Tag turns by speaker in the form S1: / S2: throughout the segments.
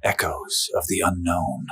S1: Echoes of the Unknown.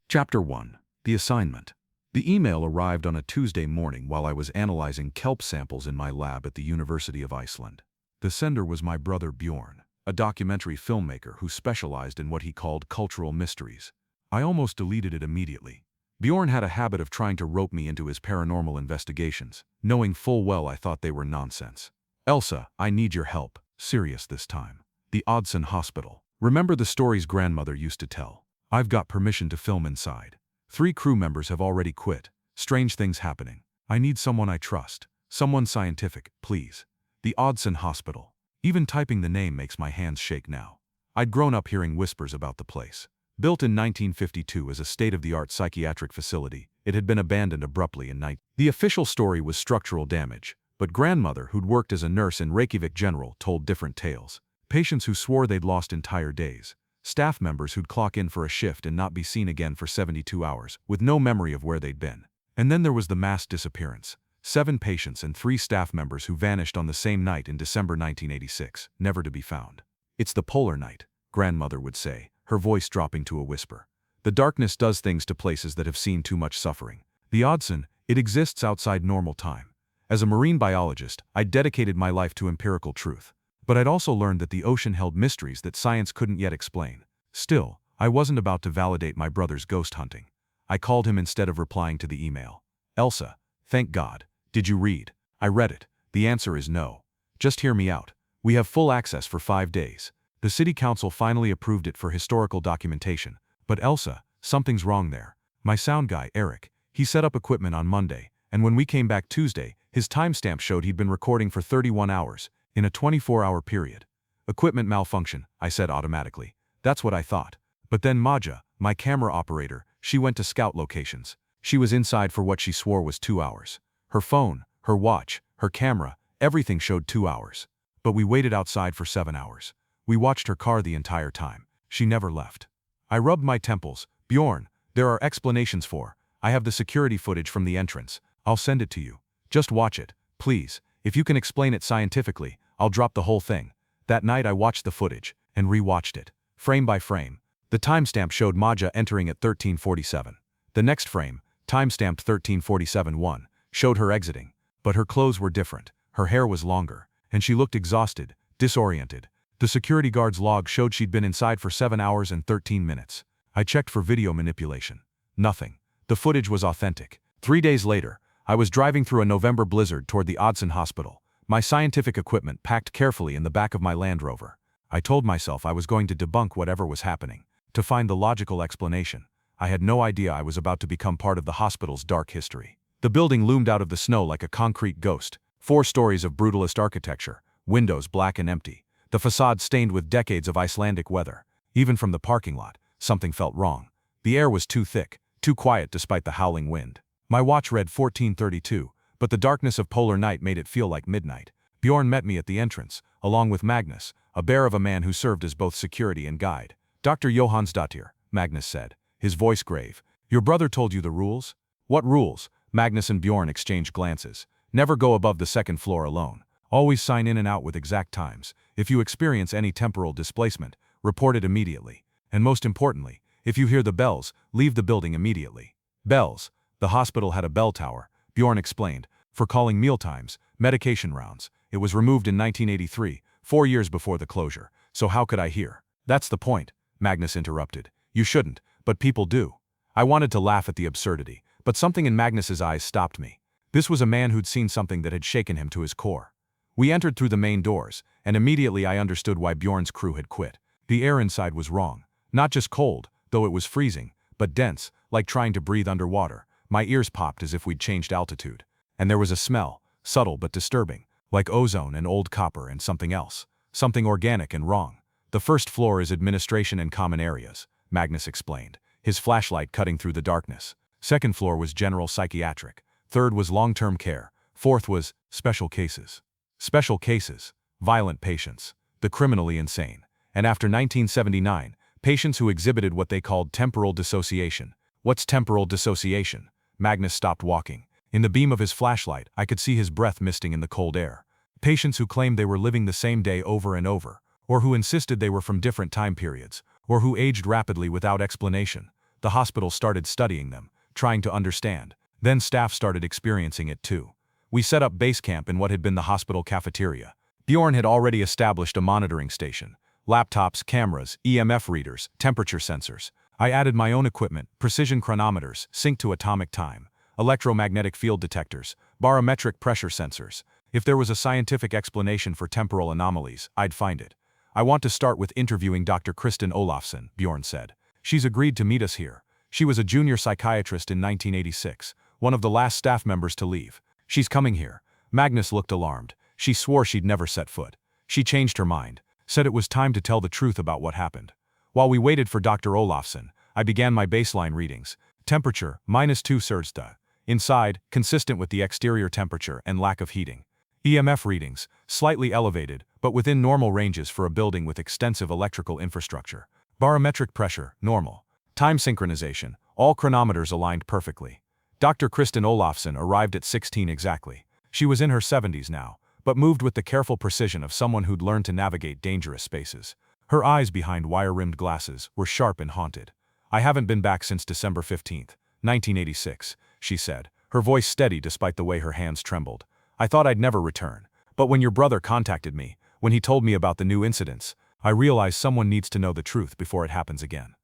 S2: Chapter 1. The Assignment. The email arrived on a Tuesday morning while I was analyzing kelp samples in my lab at the University of Iceland. The sender was my brother Bjorn, a documentary filmmaker who specialized in what he called cultural mysteries. I almost deleted it immediately. Bjorn had a habit of trying to rope me into his paranormal investigations, knowing full well I thought they were nonsense. Elsa, I need your help. Serious this time. The Oddsson Hospital. Remember the stories grandmother used to tell? I've got permission to film inside. 3 crew members have already quit. Strange things happening. I need someone I trust. Someone scientific, please. The Oddsson Hospital. Even typing the name makes my hands shake now. I'd grown up hearing whispers about the place. Built in 1952 as a state-of-the-art psychiatric facility, it had been abandoned abruptly in night. The official story was structural damage, but grandmother, who'd worked as a nurse in Reykjavik General, told different tales. Patients who swore they'd lost entire days. Staff members who'd clock in for a shift and not be seen again for 72 hours, with no memory of where they'd been. And then there was the mass disappearance. 7 patients and 3 staff members who vanished on the same night in December 1986, never to be found. It's the polar night, grandmother would say, her voice dropping to a whisper. The darkness does things to places that have seen too much suffering. The Oddsson, it exists outside normal time. As a marine biologist, I'd dedicated my life to empirical truth. But I'd also learned that the ocean held mysteries that science couldn't yet explain. Still, I wasn't about to validate my brother's ghost hunting. I called him instead of replying to the email. Elsa, thank God. Did you read? I read it. The answer is no. Just hear me out. We have full access for 5 days. The city council finally approved it for historical documentation. But Elsa, something's wrong there. My sound guy, Eric, he set up equipment on Monday, and when we came back Tuesday, his timestamp showed he'd been recording for 31 hours, in a 24-hour period. Equipment malfunction, I said automatically. That's what I thought. But then Maja, my camera operator, she went to scout locations. She was inside for what she swore was 2 hours. Her phone, her watch, her camera, everything showed 2 hours. But we waited outside for 7 hours. We watched her car the entire time. She never left. I rubbed my temples. Bjorn, there are explanations for. I have the security footage from the entrance. I'll send it to you. Just watch it, please. If you can explain it scientifically, I'll drop the whole thing. That night I watched the footage, and re-watched it. Frame by frame. The timestamp showed Maja entering at 13:47. The next frame, timestamped 13:47:1, showed her exiting. But her clothes were different. Her hair was longer, and she looked exhausted, disoriented. The security guard's log showed she'd been inside for 7 hours and 13 minutes. I checked for video manipulation. Nothing. The footage was authentic. 3 days later, I was driving through a November blizzard toward the Oddsson Hospital, my scientific equipment packed carefully in the back of my Land Rover. I told myself I was going to debunk whatever was happening, to find the logical explanation. I had no idea I was about to become part of the hospital's dark history. The building loomed out of the snow like a concrete ghost. 4 stories of brutalist architecture, windows black and empty. The facade stained with decades of Icelandic weather. Even from the parking lot, something felt wrong. The air was too thick, too quiet despite the howling wind. My watch read 14:32, but the darkness of polar night made it feel like midnight. Bjorn met me at the entrance, along with Magnus, a bear of a man who served as both security and guide. Dr. Johannsdottir, Magnus said, his voice grave. Your brother told you the rules? What rules? Magnus and Bjorn exchanged glances. Never go above the 2nd floor alone. Always sign in and out with exact times. If you experience any temporal displacement, report it immediately. And most importantly, if you hear the bells, leave the building immediately. Bells. The hospital had a bell tower, Bjorn explained, for calling mealtimes, medication rounds. It was removed in 1983, 4 years before the closure. So how could I hear? That's the point, Magnus interrupted. You shouldn't, but people do. I wanted to laugh at the absurdity, but something in Magnus's eyes stopped me. This was a man who'd seen something that had shaken him to his core. We entered through the main doors, and immediately I understood why Bjorn's crew had quit. The air inside was wrong. Not just cold, though it was freezing, but dense, like trying to breathe underwater. My ears popped as if we'd changed altitude. And there was a smell, subtle but disturbing, like ozone and old copper and something else. Something organic and wrong. The 1st floor is administration and common areas, Magnus explained, his flashlight cutting through the darkness. 2nd floor was general psychiatric. 3rd was long-term care. 4th was special cases. Special cases, violent patients, the criminally insane. And after 1979, patients who exhibited what they called temporal dissociation. What's temporal dissociation? Magnus stopped walking. In the beam of his flashlight, I could see his breath misting in the cold air. Patients who claimed they were living the same day over and over, or who insisted they were from different time periods, or who aged rapidly without explanation. The hospital started studying them, trying to understand. Then staff started experiencing it too. We set up base camp in what had been the hospital cafeteria. Bjorn had already established a monitoring station. Laptops, cameras, EMF readers, temperature sensors. I added my own equipment, precision chronometers, sync to atomic time, electromagnetic field detectors, barometric pressure sensors. If there was a scientific explanation for temporal anomalies, I'd find it. I want to start with interviewing Dr. Kristin Olafsson, Bjorn said. She's agreed to meet us here. She was a junior psychiatrist in 1986, one of the last staff members to leave. She's coming here. Magnus looked alarmed. She swore she'd never set foot. She changed her mind, said it was time to tell the truth about what happened. While we waited for Dr. Olafsson, I began my baseline readings. Temperature, -2 Celsius. Inside, consistent with the exterior temperature and lack of heating. EMF readings, slightly elevated, but within normal ranges for a building with extensive electrical infrastructure. Barometric pressure, normal. Time synchronization, all chronometers aligned perfectly. Dr. Kristin Olafsson arrived at 16 exactly. She was in her 70s now, but moved with the careful precision of someone who'd learned to navigate dangerous spaces. Her eyes behind wire-rimmed glasses were sharp and haunted. I haven't been back since December 15, 1986, she said, her voice steady despite the way her hands trembled. I thought I'd never return. But when your brother contacted me, when he told me about the new incidents, I realized someone needs to know the truth before it happens again.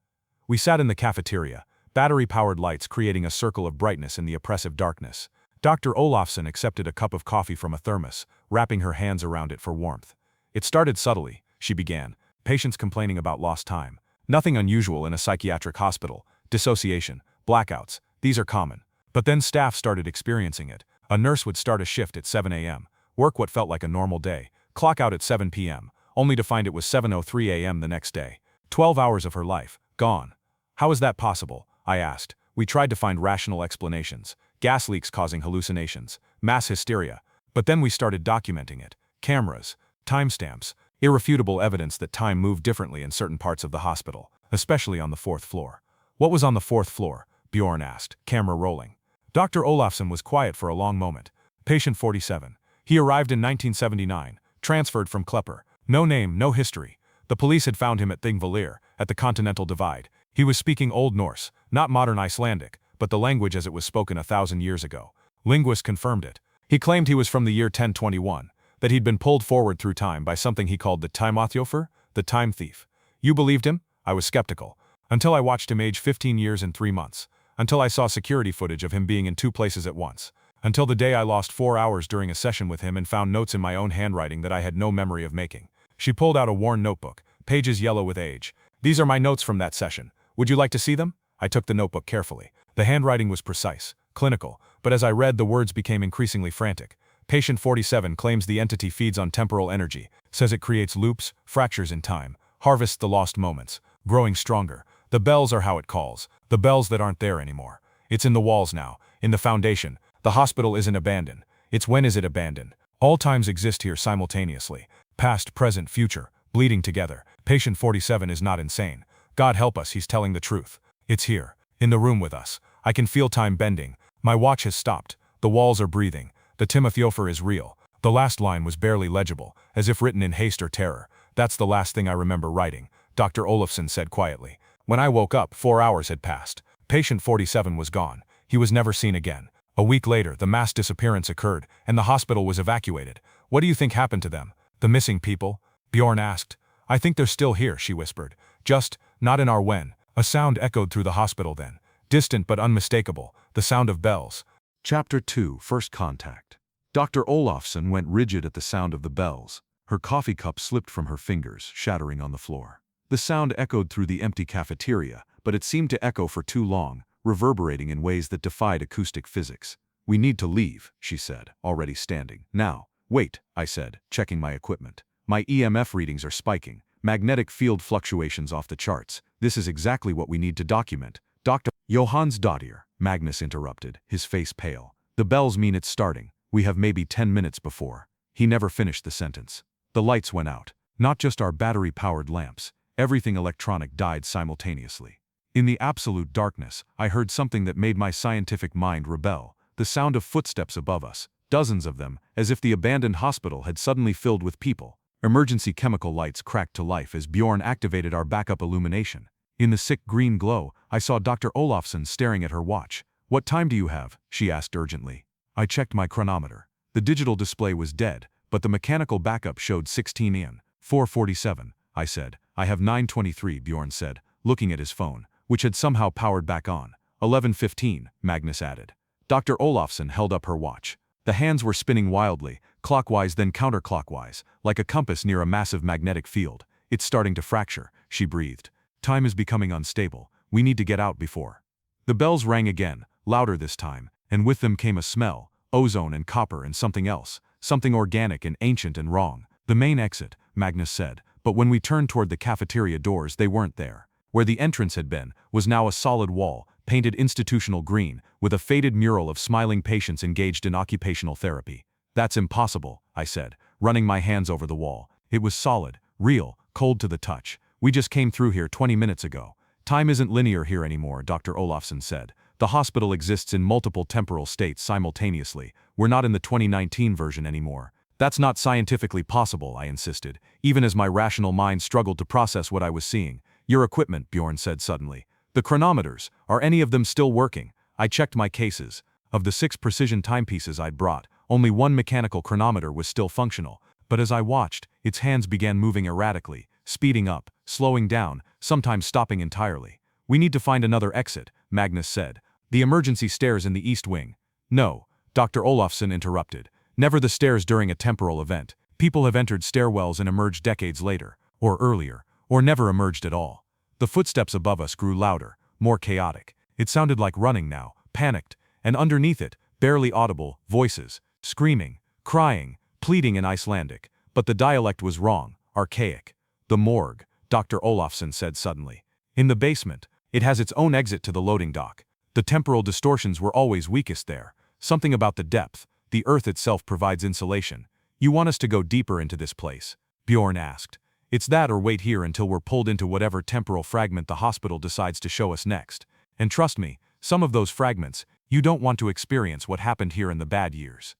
S2: We sat in the cafeteria, battery-powered lights creating a circle of brightness in the oppressive darkness. Dr. Olafsson accepted a cup of coffee from a thermos, wrapping her hands around it for warmth. It started subtly, she began, patients complaining about lost time. Nothing unusual in a psychiatric hospital. Dissociation, blackouts, these are common. But then staff started experiencing it. A nurse would start a shift at 7 a.m., work what felt like a normal day, clock out at 7 p.m., only to find it was 7:03 a.m. the next day. 12 hours of her life, gone. How is that possible? I asked. We tried to find rational explanations. Gas leaks causing hallucinations, mass hysteria. But then we started documenting it. Cameras, timestamps, irrefutable evidence that time moved differently in certain parts of the hospital, especially on the 4th floor. What was on the 4th floor? Bjorn asked, camera rolling. Dr. Olafsson was quiet for a long moment. Patient 47. He arrived in 1979, transferred from Klepper. No name, no history. The police had found him at Thingvellir, at the Continental Divide. He was speaking Old Norse, not modern Icelandic, but the language as it was spoken 1,000 years ago. Linguists confirmed it. He claimed he was from the year 1021, that he'd been pulled forward through time by something he called the Tímaþjófur, the time thief. You believed him? I was skeptical. Until I watched him age 15 years and 3 months. Until I saw security footage of him being in 2 places at once. Until the day I lost 4 hours during a session with him and found notes in my own handwriting that I had no memory of making. She pulled out a worn notebook, pages yellow with age. These are my notes from that session. Would you like to see them? I took the notebook carefully. The handwriting was precise, clinical, but as I read, the words became increasingly frantic. Patient 47 claims the entity feeds on temporal energy, says it creates loops, fractures in time, harvests the lost moments, growing stronger. The bells are how it calls, the bells that aren't there anymore. It's in the walls now, in the foundation. The hospital isn't abandoned. It's when is it abandoned? All times exist here simultaneously. Past, present, future, bleeding together. Patient 47 is not insane. God help us, he's telling the truth. It's here, in the room with us. I can feel time bending. My watch has stopped. The walls are breathing. The Tímaþjófur is real. The last line was barely legible, as if written in haste or terror. That's the last thing I remember writing, Dr. Olafsson said quietly. When I woke up, 4 hours had passed. Patient 47 was gone. He was never seen again. A week later, the mass disappearance occurred, and the hospital was evacuated. What do you think happened to them? The missing people? Bjorn asked. I think they're still here, she whispered. Just, not in our when. A sound echoed through the hospital then. Distant but unmistakable. The sound of bells. Chapter 2, First Contact. Dr. Olafsson went rigid at the sound of the bells. Her coffee cup slipped from her fingers, shattering on the floor. The sound echoed through the empty cafeteria, but it seemed to echo for too long, reverberating in ways that defied acoustic physics. We need to leave, she said, already standing. Now. Wait, I said, checking my equipment. My EMF readings are spiking. Magnetic field fluctuations off the charts. This is exactly what we need to document. Dr. Johannsdottir, Magnus interrupted, his face pale. The bells mean it's starting. We have maybe 10 minutes before. He never finished the sentence. The lights went out. Not just our battery-powered lamps. Everything electronic died simultaneously. In the absolute darkness, I heard something that made my scientific mind rebel. The sound of footsteps above us. Dozens of them, as if the abandoned hospital had suddenly filled with people. Emergency chemical lights cracked to life as Bjorn activated our backup illumination. In the sick green glow, I saw Dr. Olafsson staring at her watch. "What time do you have?" she asked urgently. I checked my chronometer. The digital display was dead, but the mechanical backup showed 16 in. 4:47, I said. "I have 9:23, Bjorn said, looking at his phone, which had somehow powered back on. 11:15, Magnus added. Dr. Olafsson held up her watch. The hands were spinning wildly, clockwise then counterclockwise, like a compass near a massive magnetic field. "It's starting to fracture," she breathed. "Time is becoming unstable. We need to get out before." The bells rang again, louder this time, and with them came a smell, ozone and copper and something else, something organic and ancient and wrong. "The main exit," Magnus said, but when we turned toward the cafeteria doors they weren't there. Where the entrance had been was now a solid wall, painted institutional green, with a faded mural of smiling patients engaged in occupational therapy. "That's impossible," I said, running my hands over the wall. It was solid, real, cold to the touch. "We just came through here 20 minutes ago." "Time isn't linear here anymore," Dr. Olafsson said. "The hospital exists in multiple temporal states simultaneously. We're not in the 2019 version anymore." "That's not scientifically possible," I insisted, even as my rational mind struggled to process what I was seeing. "Your equipment," Bjorn said suddenly. "The chronometers, are any of them still working?" I checked my cases. Of the 6 precision timepieces I'd brought, only one mechanical chronometer was still functional, but as I watched, its hands began moving erratically, speeding up, slowing down, sometimes stopping entirely. "We need to find another exit," Magnus said. "The emergency stairs in the east wing." "No," Dr. Olafsson interrupted. "Never the stairs during a temporal event. People have entered stairwells and emerged decades later, or earlier, or never emerged at all." The footsteps above us grew louder, more chaotic. It sounded like running now, panicked, and underneath it, barely audible, voices, screaming, crying, pleading in Icelandic, but the dialect was wrong, archaic. "The morgue," Dr. Olafsson said suddenly. "In the basement. It has its own exit to the loading dock. The temporal distortions were always weakest there. Something about the depth. The earth itself provides insulation. You want us to go deeper into this place?" Bjorn asked. "It's that or wait here until we're pulled into whatever temporal fragment the hospital decides to show us next. And trust me, some of those fragments, you don't want to experience what happened here in the bad years."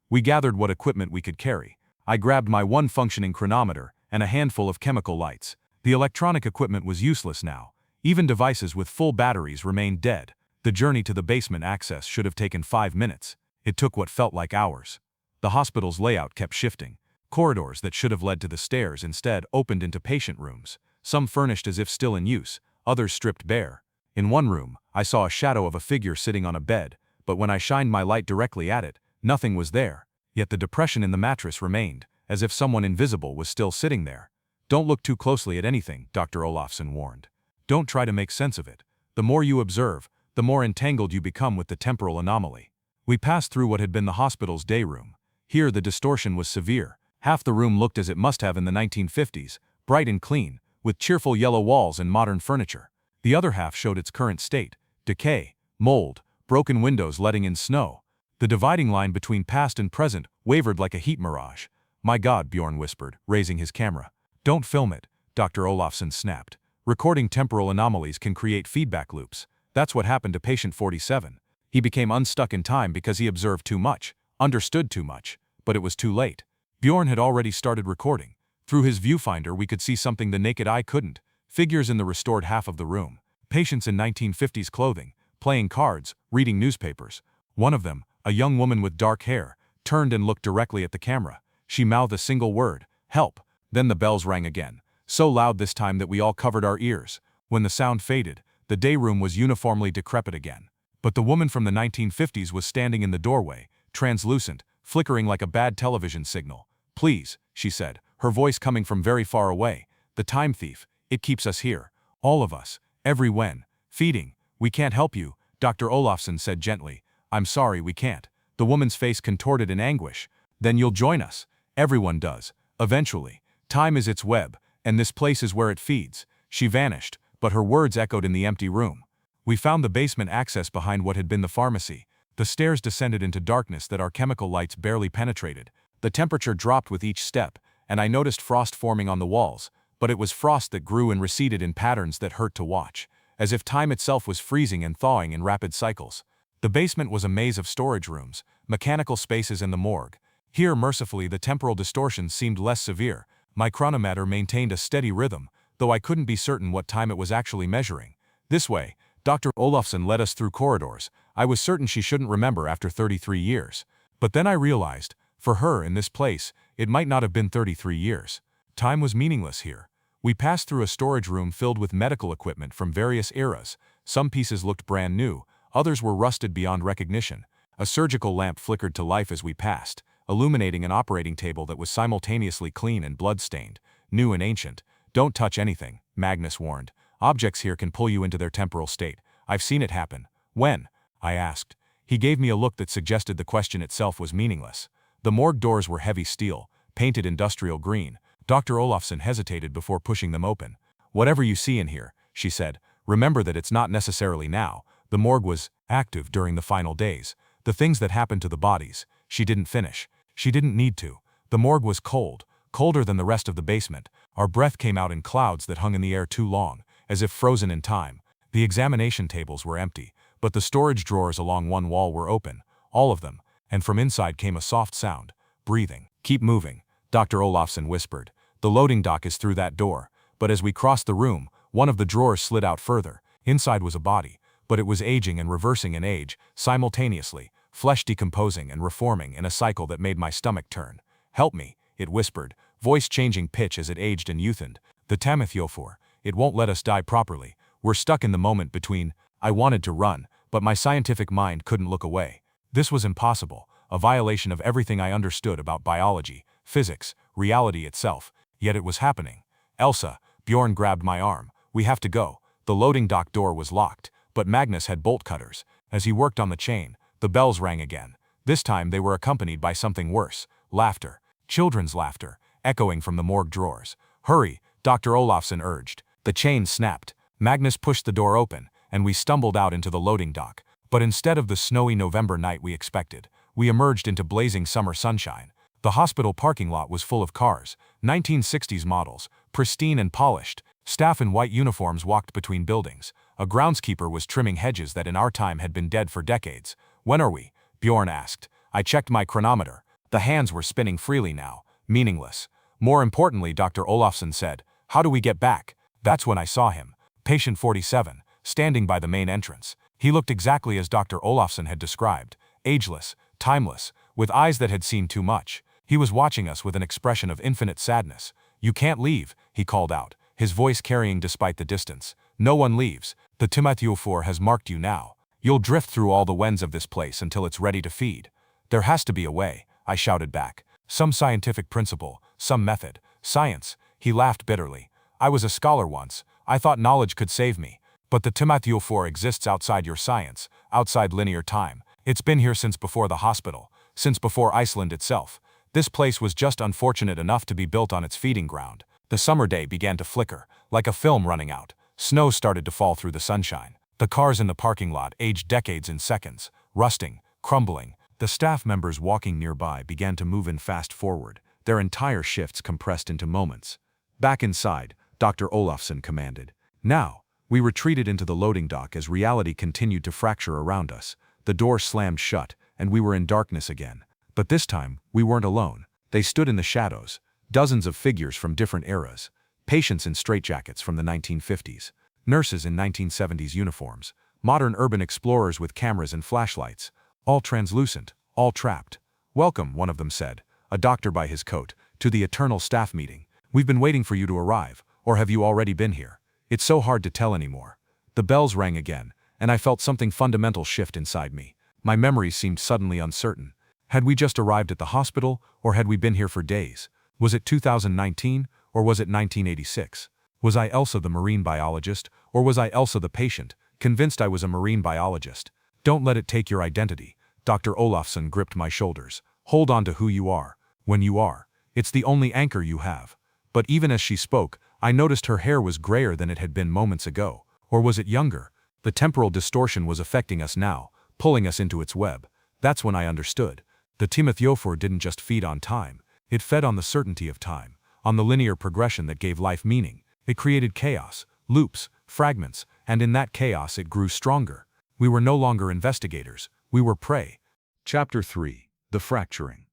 S2: We gathered what equipment we could carry. I grabbed my one functioning chronometer and a handful of chemical lights. The electronic equipment was useless now. Even devices with full batteries remained dead. The journey to the basement access should have taken 5 minutes. It took what felt like hours. The hospital's layout kept shifting. Corridors that should have led to the stairs instead opened into patient rooms, some furnished as if still in use, others stripped bare. In one room, I saw a shadow of a figure sitting on a bed, but when I shined my light directly at it, nothing was there. Yet the depression in the mattress remained, as if someone invisible was still sitting there. "Don't look too closely at anything," Dr. Olafsson warned. "Don't try to make sense of it. The more you observe, the more entangled you become with the temporal anomaly." We passed through what had been the hospital's day room. Here the distortion was severe. Half the room looked as it must have in the 1950s, bright and clean, with cheerful yellow walls and modern furniture. The other half showed its current state: decay, mold, broken windows letting in snow. The dividing line between past and present wavered like a heat mirage. "My God," Bjorn whispered, raising his camera. "Don't film it," Dr. Olafsson snapped. "Recording temporal anomalies can create feedback loops. That's what happened to patient 47. He became unstuck in time because he observed too much, understood too much, but it was too late." Bjorn had already started recording. Through his viewfinder we could see something the naked eye couldn't: figures in the restored half of the room. Patients in 1950s clothing, playing cards, reading newspapers. One of them, a young woman with dark hair, turned and looked directly at the camera. She mouthed a single word: "Help." Then the bells rang again, so loud this time that we all covered our ears. When the sound faded, the day room was uniformly decrepit again. But the woman from the 1950s was standing in the doorway, translucent, flickering like a bad television signal. "Please," she said, her voice coming from very far away. "The time thief, it keeps us here. All of us, every when, feeding. We can't help you," Dr. Olafsson said gently. "I'm sorry, we can't." The woman's face contorted in anguish. "Then you'll join us. Everyone does. Eventually. Time is its web, and this place is where it feeds." She vanished, but her words echoed in the empty room. We found the basement access behind what had been the pharmacy. The stairs descended into darkness that our chemical lights barely penetrated. The temperature dropped with each step, and I noticed frost forming on the walls, but it was frost that grew and receded in patterns that hurt to watch, as if time itself was freezing and thawing in rapid cycles. The basement was a maze of storage rooms, mechanical spaces and the morgue. Here, mercifully, the temporal distortions seemed less severe, My chronometer maintained a steady rhythm, though I couldn't be certain what time it was actually measuring. This way, Dr. Olafsson led us through corridors. I was certain she shouldn't remember after 33 years. But then I realized, for her in this place, it might not have been 33 years. Time was meaningless here. We passed through a storage room filled with medical equipment from various eras. Some pieces looked brand new, others were rusted beyond recognition. A surgical lamp flickered to life as we passed, illuminating an operating table that was simultaneously clean and blood-stained, new and ancient. "Don't touch anything," Magnus warned. "Objects here can pull you into their temporal state. I've seen it happen." "When?" I asked. He gave me a look that suggested the question itself was meaningless. The morgue doors were heavy steel, painted industrial green. Dr. Olafsson hesitated before pushing them open. "Whatever you see in here," she said, "remember that it's not necessarily now. The morgue was active during the final days. The things that happened to the bodies." She didn't finish. She didn't need to. The morgue was cold, colder than the rest of the basement. Our breath came out in clouds that hung in the air too long, as if frozen in time. The examination tables were empty, but the storage drawers along one wall were open, all of them, and from inside came a soft sound. Breathing. "Keep moving," Dr. Olafsson whispered. "The loading dock is through that door." But as we crossed the room, one of the drawers slid out further. Inside was a body, but it was aging and reversing in age, simultaneously, flesh decomposing and reforming in a cycle that made my stomach turn. "Help me," it whispered, voice changing pitch as it aged and youthened. "The Tímaþjófur. It won't let us die properly. We're stuck in the moment between." I wanted to run, but my scientific mind couldn't look away. This was impossible, a violation of everything I understood about biology, physics, reality itself. Yet it was happening. "Elsa," Bjorn grabbed my arm. "We have to go." The loading dock door was locked, but Magnus had bolt cutters. As he worked on the chain, the bells rang again. This time they were accompanied by something worse. Laughter. Children's laughter, echoing from the morgue drawers. "Hurry," Dr. Olafsson urged. The chain snapped. Magnus pushed the door open, and we stumbled out into the loading dock. But instead of the snowy November night we expected, we emerged into blazing summer sunshine. The hospital parking lot was full of cars, 1960s models, pristine and polished. Staff in white uniforms walked between buildings. A groundskeeper was trimming hedges that in our time had been dead for decades. "When are we?" Bjorn asked. I checked my chronometer. The hands were spinning freely now, meaningless. "More importantly," Dr. Olafsson said, "how do we get back?" That's when I saw him. Patient 47, standing by the main entrance. He looked exactly as Dr. Olafsson had described, ageless, timeless, with eyes that had seen too much. He was watching us with an expression of infinite sadness. "You can't leave," he called out, his voice carrying despite the distance. "No one leaves. The Tímaþjófur has marked you now. You'll drift through all the wens of this place until it's ready to feed." "There has to be a way," I shouted back. "Some scientific principle, some method." "Science," he laughed bitterly. "I was a scholar once. I thought knowledge could save me. But the Tímaþjófur exists outside your science, outside linear time. It's been here since before the hospital, since before Iceland itself. This place was just unfortunate enough to be built on its feeding ground." The summer day began to flicker, like a film running out. Snow started to fall through the sunshine. The cars in the parking lot aged decades in seconds, rusting, crumbling. The staff members walking nearby began to move in fast forward, their entire shifts compressed into moments. "Back inside," Dr. Olafsson commanded. Now, we retreated into the loading dock as reality continued to fracture around us. The door slammed shut, and we were in darkness again. But this time, we weren't alone. They stood in the shadows, dozens of figures from different eras. Patients in straitjackets from the 1950s, nurses in 1970s uniforms, modern urban explorers with cameras and flashlights, all translucent, all trapped. "Welcome," one of them said, a doctor by his coat, "to the eternal staff meeting. We've been waiting for you to arrive, or have you already been here? It's so hard to tell anymore." The bells rang again, and I felt something fundamental shift inside me. My memories seemed suddenly uncertain. Had we just arrived at the hospital, or had we been here for days? Was it 2019, or was it 1986? Was I Elsa the marine biologist, or was I Elsa the patient, convinced I was a marine biologist? "Don't let it take your identity." Dr. Olafsson gripped my shoulders. "Hold on to who you are, when you are. It's the only anchor you have." But even as she spoke, I noticed her hair was grayer than it had been moments ago. Or was it younger? The temporal distortion was affecting us now, pulling us into its web. That's when I understood. The Tímaþjófur didn't just feed on time. It fed on the certainty of time, on the linear progression that gave life meaning. It created chaos, loops, fragments, and in that chaos it grew stronger. We were no longer investigators. We were prey. Chapter 3. The Fracturing.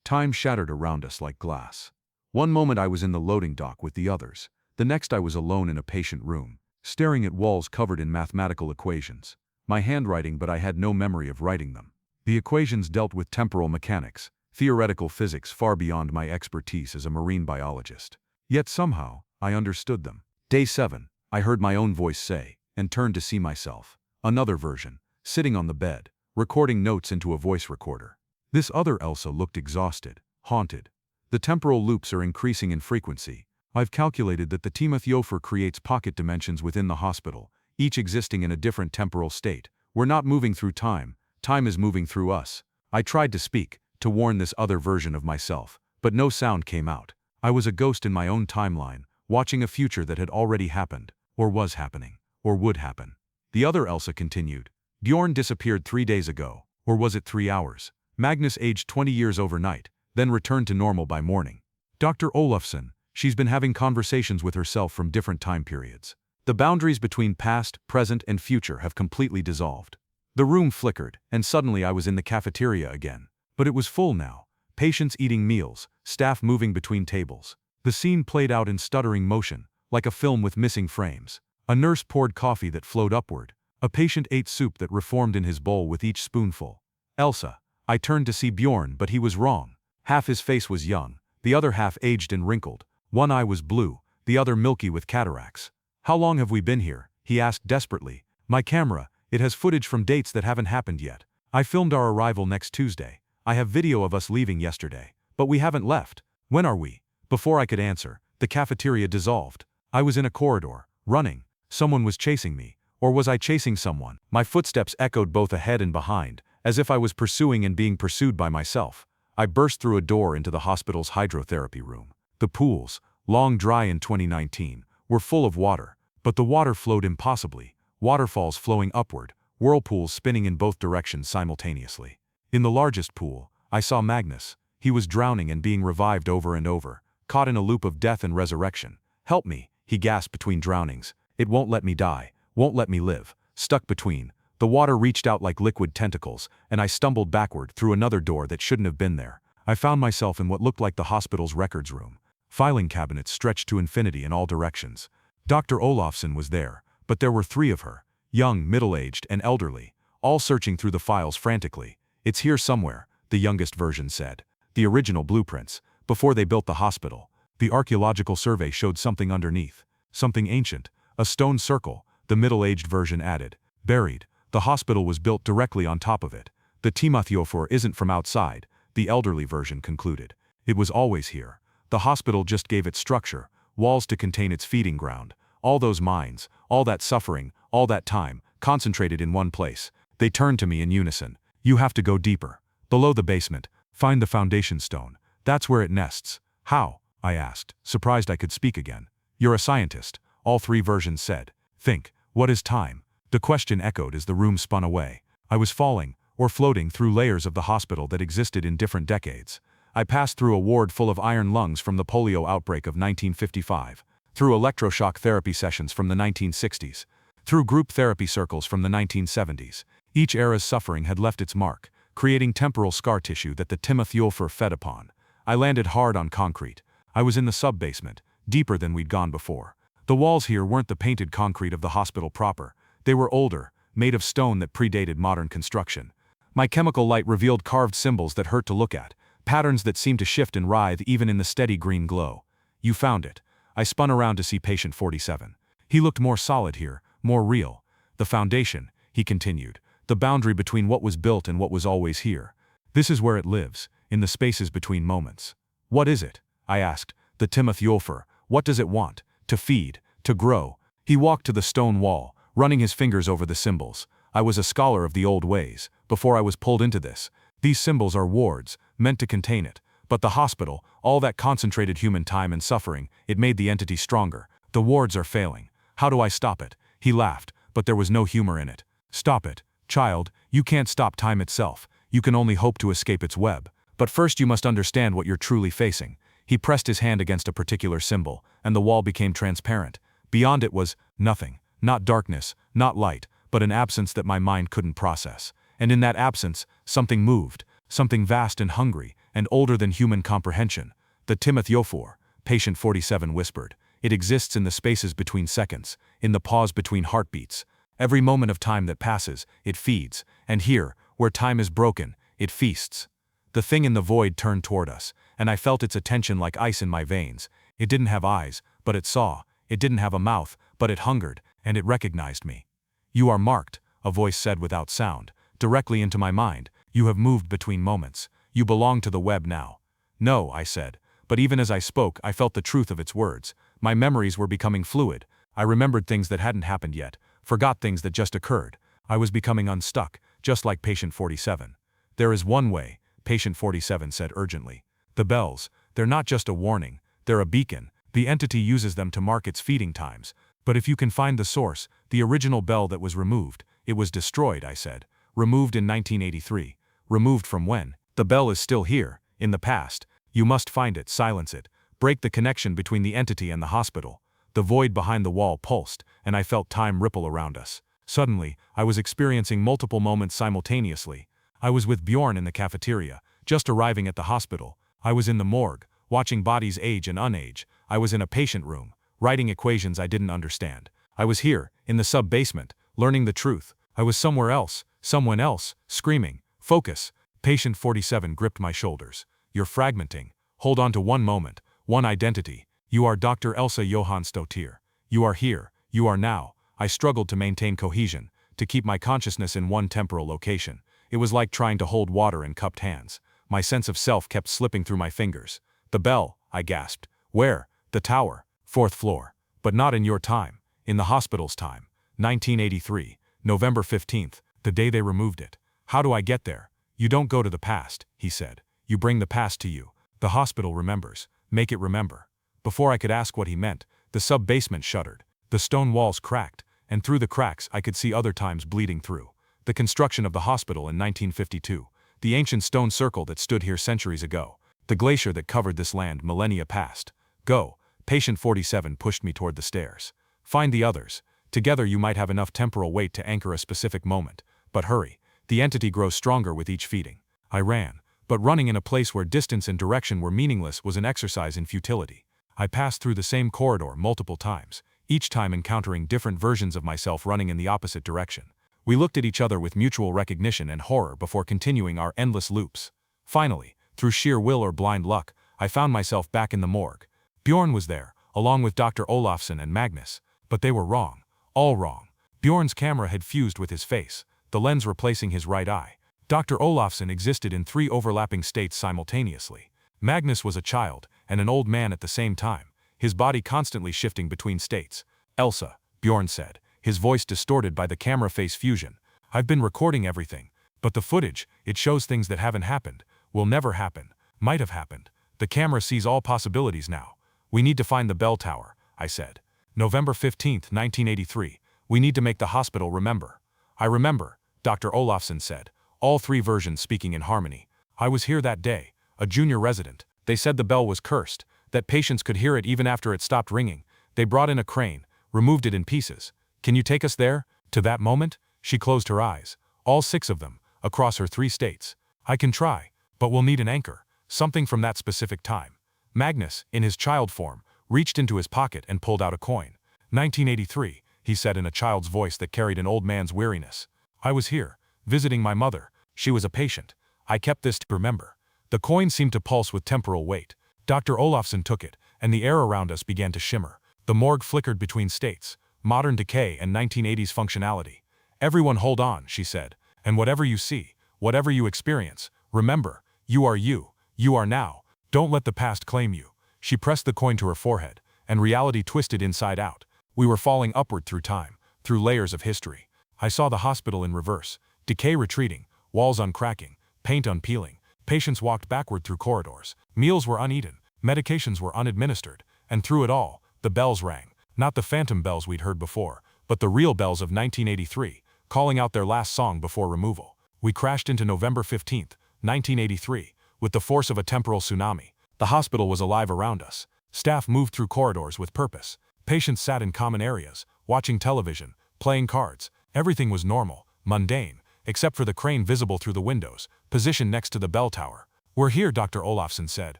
S2: Time shattered around us like glass. One moment I was in the loading dock with the others. The next I was alone in a patient room, staring at walls covered in mathematical equations. My handwriting, but I had no memory of writing them. The equations dealt with temporal mechanics, theoretical physics far beyond my expertise as a marine biologist. Yet somehow, I understood them. Day 7, I heard my own voice say, and turned to see myself. Another version, sitting on the bed, recording notes into a voice recorder. This other Elsa looked exhausted, haunted. The temporal loops are increasing in frequency. I've calculated that the Tímaþjófur creates pocket dimensions within the hospital, each existing in a different temporal state. We're not moving through time, time is moving through us. I tried to speak, to warn this other version of myself, but no sound came out. I was a ghost in my own timeline, watching a future that had already happened, or was happening, or would happen. The other Elsa continued. Bjorn disappeared 3 days ago, or was it 3 hours? Magnus aged 20 years overnight, then returned to normal by morning. Dr. Olafsson, she's been having conversations with herself from different time periods. The boundaries between past, present, and future have completely dissolved. The room flickered, and suddenly I was in the cafeteria again. But it was full now. Patients eating meals, staff moving between tables. The scene played out in stuttering motion, like a film with missing frames. A nurse poured coffee that flowed upward. A patient ate soup that reformed in his bowl with each spoonful. Elsa. I turned to see Bjorn, but he was wrong. Half his face was young, the other half aged and wrinkled. One eye was blue, the other milky with cataracts. How long have we been here? He asked desperately. My camera, it has footage from dates that haven't happened yet. I filmed our arrival next Tuesday. I have video of us leaving yesterday. But we haven't left. When are we? Before I could answer, the cafeteria dissolved. I was in a corridor, running. Someone was chasing me. Or was I chasing someone? My footsteps echoed both ahead and behind, as if I was pursuing and being pursued by myself. I burst through a door into the hospital's hydrotherapy room. The pools, long dry in 2019, were full of water, but the water flowed impossibly, waterfalls flowing upward, whirlpools spinning in both directions simultaneously. In the largest pool, I saw Magnus. He was drowning and being revived over and over, caught in a loop of death and resurrection. Help me, he gasped between drownings. It won't let me die, won't let me live. Stuck between. The water reached out like liquid tentacles, and I stumbled backward through another door that shouldn't have been there. I found myself in what looked like the hospital's records room. Filing cabinets stretched to infinity in all directions. Dr. Olafsson was there, but there were 3 of her, young, middle-aged, and elderly, all searching through the files frantically. It's here somewhere, the youngest version said. The original blueprints, before they built the hospital. The archaeological survey showed something underneath. Something ancient, a stone circle, the middle-aged version added. Buried. The hospital was built directly on top of it. The Tímaþjófur isn't from outside, the elderly version concluded. It was always here. The hospital just gave it structure, walls to contain its feeding ground. All those minds, all that suffering, all that time, concentrated in one place. They turned to me in unison. You have to go deeper. Below the basement, find the foundation stone. That's where it nests. How? I asked, surprised I could speak again. You're a scientist, all 3 versions said. Think, what is time? The question echoed as the room spun away. I was falling, or floating through layers of the hospital that existed in different decades. I passed through a ward full of iron lungs from the polio outbreak of 1955, through electroshock therapy sessions from the 1960s, through group therapy circles from the 1970s. Each era's suffering had left its mark, creating temporal scar tissue that the Tímaþjófur fed upon. I landed hard on concrete. I was in the sub-basement, deeper than we'd gone before. The walls here weren't the painted concrete of the hospital proper. They were older, made of stone that predated modern construction. My chemical light revealed carved symbols that hurt to look at, patterns that seemed to shift and writhe even in the steady green glow. You found it. I spun around to see patient 47. He looked more solid here, more real. The foundation, he continued. The boundary between what was built and what was always here. This is where it lives, in the spaces between moments. What is it? I asked. The Tímaþjófur. What does it want? To feed, to grow. He walked to the stone wall, running his fingers over the symbols. I was a scholar of the old ways, before I was pulled into this. These symbols are wards, meant to contain it. But the hospital, all that concentrated human time and suffering, it made the entity stronger. The wards are failing. How do I stop it? He laughed, but there was no humor in it. Stop it. Child, you can't stop time itself. You can only hope to escape its web. But first you must understand what you're truly facing. He pressed his hand against a particular symbol, and the wall became transparent. Beyond it was nothing. Not darkness, not light, but an absence that my mind couldn't process. And in that absence, something moved. Something vast and hungry, and older than human comprehension. The Tímaþjófur. Patient 47 whispered. It exists in the spaces between seconds, in the pause between heartbeats. Every moment of time that passes, it feeds, and here, where time is broken, it feasts. The thing in the void turned toward us, and I felt its attention like ice in my veins. It didn't have eyes, but it saw. It didn't have a mouth, but it hungered, and it recognized me. "You are marked," a voice said without sound, directly into my mind. "You have moved between moments. You belong to the web now." "No," I said, but even as I spoke, I felt the truth of its words. My memories were becoming fluid. I remembered things that hadn't happened yet, forgot things that just occurred. I was becoming unstuck, just like Patient 47. "There is one way," Patient 47 said urgently. "The bells, they're not just a warning, they're a beacon. The entity uses them to mark its feeding times. But if you can find the source, the original bell that was removed, it was destroyed," I said. "Removed in 1983. Removed from when? The bell is still here, in the past. You must find it, silence it, break the connection between the entity and the hospital." The void behind the wall pulsed, and I felt time ripple around us. Suddenly, I was experiencing multiple moments simultaneously. I was with Bjorn in the cafeteria, just arriving at the hospital. I was in the morgue, watching bodies age and unage. I was in a patient room, writing equations I didn't understand. I was here, in the sub-basement, learning the truth. I was somewhere else, someone else, screaming, "Focus!" Patient 47 gripped my shoulders. "You're fragmenting. Hold on to one moment, one identity. You are Dr. Elsa Johannsdottir. You are here, you are now." I struggled to maintain cohesion, to keep my consciousness in one temporal location. It was like trying to hold water in cupped hands. My sense of self kept slipping through my fingers. "The bell," I gasped. "Where?" "The tower, 4th floor. But not in your time. In the hospital's time. 1983, November 15th, the day they removed it." "How do I get there?" "You don't go to the past," he said. "You bring the past to you. The hospital remembers. Make it remember." Before I could ask what he meant, the sub-basement shuddered. The stone walls cracked, and through the cracks I could see other times bleeding through. The construction of the hospital in 1952. The ancient stone circle that stood here centuries ago. The glacier that covered this land millennia past. "Go." Patient 47 pushed me toward the stairs. "Find the others. Together you might have enough temporal weight to anchor a specific moment. But hurry. The entity grows stronger with each feeding." I ran, but running in a place where distance and direction were meaningless was an exercise in futility. I passed through the same corridor multiple times, each time encountering different versions of myself running in the opposite direction. We looked at each other with mutual recognition and horror before continuing our endless loops. Finally, through sheer will or blind luck, I found myself back in the morgue. Bjorn was there, along with Dr. Olafsson and Magnus, but they were wrong. All wrong. Bjorn's camera had fused with his face, the lens replacing his right eye. Dr. Olafsson existed in 3 overlapping states simultaneously. Magnus was a child and an old man at the same time, his body constantly shifting between states. "Elsa," Bjorn said, his voice distorted by the camera face fusion. "I've been recording everything, but the footage, it shows things that haven't happened, will never happen, might have happened. The camera sees all possibilities now. We need to find the bell tower," I said. "November 15th, 1983. We need to make the hospital remember." "I remember," Dr. Olafsson said, all 3 versions speaking in harmony. "I was here that day, a junior resident. They said the bell was cursed, that patients could hear it even after it stopped ringing. They brought in a crane, removed it in pieces. Can you take us there? To that moment?" She closed her eyes, all 6 of them, across her 3 states. "I can try, but we'll need an anchor, something from that specific time." Magnus, in his child form, reached into his pocket and pulled out a coin. 1983, he said in a child's voice that carried an old man's weariness. "I was here, visiting my mother. She was a patient. I kept this to remember." The coin seemed to pulse with temporal weight. Dr. Olafsson took it, and the air around us began to shimmer. The morgue flickered between states, modern decay and 1980s functionality. "Everyone hold on," she said, "and whatever you see, whatever you experience, remember, you are you, you are now. Don't let the past claim you." She pressed the coin to her forehead, and reality twisted inside out. We were falling upward through time, through layers of history. I saw the hospital in reverse, decay retreating, walls uncracking, paint unpeeling. Patients walked backward through corridors. Meals were uneaten, medications were unadministered, and through it all, the bells rang. Not the phantom bells we'd heard before, but the real bells of 1983, calling out their last song before removal. We crashed into November 15th, 1983, with the force of a temporal tsunami. The hospital was alive around us. Staff moved through corridors with purpose. Patients sat in common areas, watching television, playing cards. Everything was normal, mundane, except for the crane visible through the windows, positioned next to the bell tower. "We're here," Dr. Olafsson said,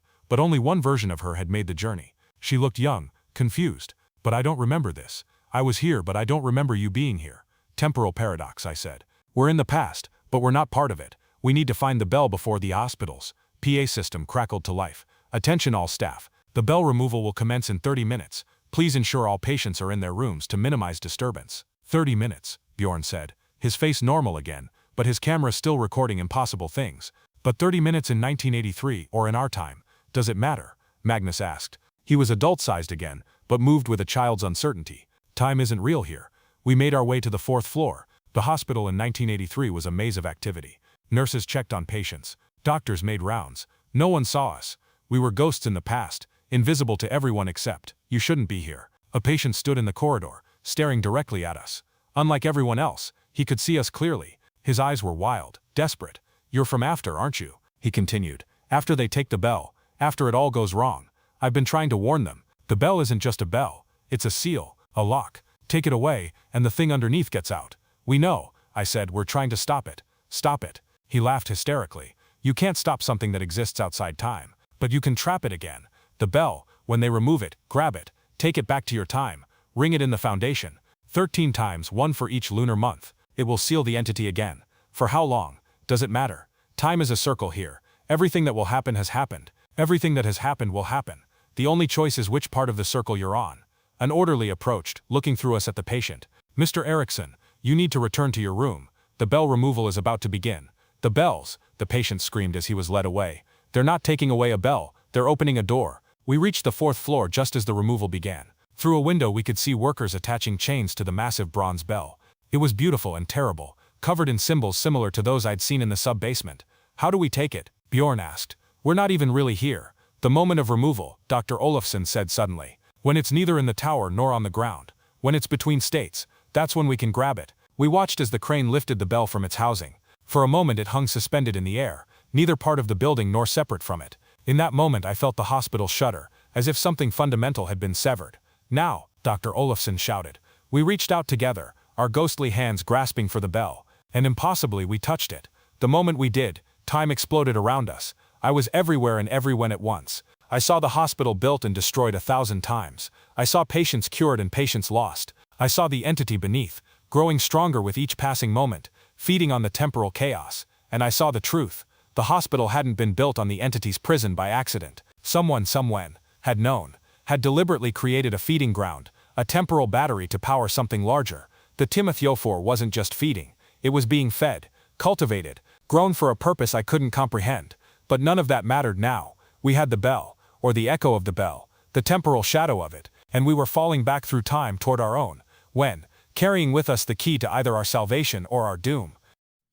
S2: but only one version of her had made the journey.
S3: She looked young, confused. But I don't remember this. I was here, but I don't remember you being here. Temporal paradox, I said. We're in the past, but we're not part of it. We need to find the bell before the hospitals. PA system crackled to life. Attention all staff. The bell removal will commence in 30 minutes. Please ensure all patients are in their rooms to minimize disturbance. 30 minutes, Bjorn said. His face normal again, but his camera still recording impossible things. But 30 minutes in 1983, or in our time, does it matter? Magnus asked. He was adult-sized again, but moved with a child's uncertainty. Time isn't real here. We made our way to the 4th floor. The hospital in 1983 was a maze of activity. Nurses checked on patients. Doctors made rounds. No one saw us. We were ghosts in the past, invisible to everyone except, you shouldn't be here. A patient stood in the corridor, staring directly at us. Unlike everyone else, he could see us clearly. His eyes were wild, desperate. You're from after, aren't you? He continued. After they take the bell, after it all goes wrong. I've been trying to warn them. The bell isn't just a bell. It's a seal, a lock. Take it away, and the thing underneath gets out. We know, I said, we're trying to stop it. Stop it. He laughed hysterically. You can't stop something that exists outside time, but you can trap it again. The bell, when they remove it, grab it, take it back to your time, ring it in the foundation. 13 times, one for each lunar month. It will seal the entity again. For how long? Does it matter? Time is a circle here. Everything that will happen has happened. Everything that has happened will happen. The only choice is which part of the circle you're on. An orderly approached, looking through us at the patient. Mr. Erickson, you need to return to your room. The bell removal is about to begin. The bells, the patient screamed as he was led away. They're not taking away a bell, they're opening a door. We reached the 4th floor just as the removal began. Through a window we could see workers attaching chains to the massive bronze bell. It was beautiful and terrible, covered in symbols similar to those I'd seen in the sub-basement. How do we take it? Bjorn asked. We're not even really here. The moment of removal, Dr. Olafsson said suddenly. When it's neither in the tower nor on the ground. When it's between states, that's when we can grab it. We watched as the crane lifted the bell from its housing. For a moment it hung suspended in the air, neither part of the building nor separate from it. In that moment I felt the hospital shudder, as if something fundamental had been severed. Now, Dr. Olafsson shouted. We reached out together, our ghostly hands grasping for the bell, and impossibly we touched it. The moment we did, time exploded around us. I was everywhere and everyone at once. I saw the hospital built and destroyed 1,000 times. I saw patients cured and patients lost. I saw the entity beneath, growing stronger with each passing moment, feeding on the temporal chaos. And I saw the truth. The hospital hadn't been built on the entity's prison by accident. Someone somewhen had known, had deliberately created a feeding ground, a temporal battery to power something larger. The Tímaþjófur wasn't just feeding. It was being fed, cultivated, grown for a purpose I couldn't comprehend. But none of that mattered now. We had the bell, or the echo of the bell, the temporal shadow of it, and we were falling back through time toward our own, when, carrying with us the key to either our salvation or our doom.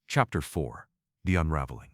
S2: Chapter 4. The Unraveling.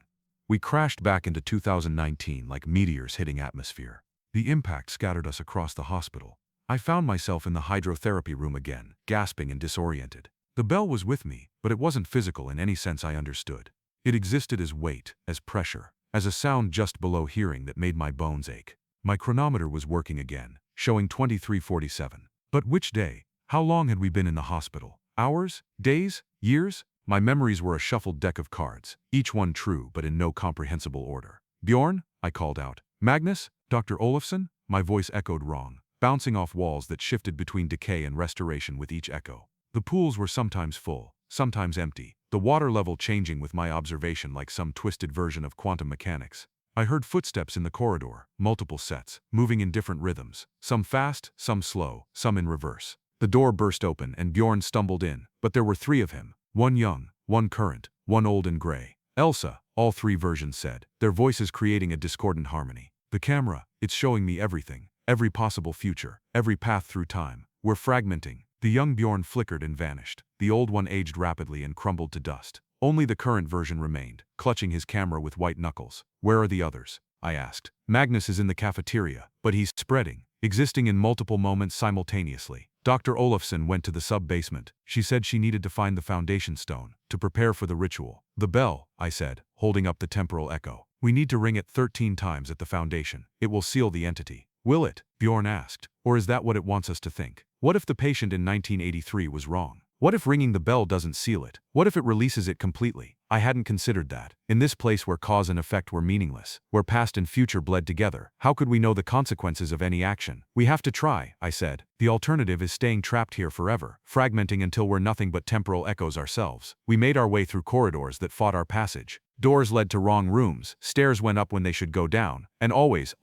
S2: We crashed back into 2019 like meteors hitting atmosphere. The impact scattered us across the hospital. I found myself in the hydrotherapy room again, gasping and disoriented. The bell was with me, but it wasn't physical in any sense I understood. It existed as weight, as pressure, as a sound just below hearing that made my bones ache. My chronometer was working again, showing 23:47. But which day? How long had we been in the hospital? Hours? Days? Years? My memories were a shuffled deck of cards, each one true but in no comprehensible order. Bjorn? I called out. Magnus? Dr. Olafsson? My voice echoed wrong, bouncing off walls that shifted between decay and restoration with each echo. The pools were sometimes full, sometimes empty, the water level changing with my observation like some twisted version of quantum mechanics. I heard footsteps in the corridor, multiple sets, moving in different rhythms, some fast, some slow, some in reverse. The door burst open and Bjorn stumbled in, but there were 3 of him, one young, one current, one old and gray. Elsa, all 3 versions said, their voices creating a discordant harmony. The camera, it's showing me everything, every possible future, every path through time. We're fragmenting. The young Bjorn flickered and vanished. The old one aged rapidly and crumbled to dust. Only the current version remained, clutching his camera with white knuckles. Where are the others? I asked. Magnus is in the cafeteria, but he's spreading, existing in multiple moments simultaneously. Dr. Olafsson went to the sub-basement. She said she needed to find the foundation stone, to prepare for the ritual. The bell, I said, holding up the temporal echo. We need to ring it 13 times at the foundation. It will seal the entity. Will it? Bjorn asked. Or is that what it wants us to think? What if the patient in 1983 was wrong? What if ringing the bell doesn't seal it? What if it releases it completely? I hadn't considered that. In this place where cause and effect were meaningless, where past and future bled together, how could we know the consequences of any action? We have to try, I said. The alternative is staying trapped here forever, fragmenting until we're nothing but temporal echoes ourselves. We made our way through corridors that fought our passage. Doors led to wrong rooms, stairs went up when they should go down, and always,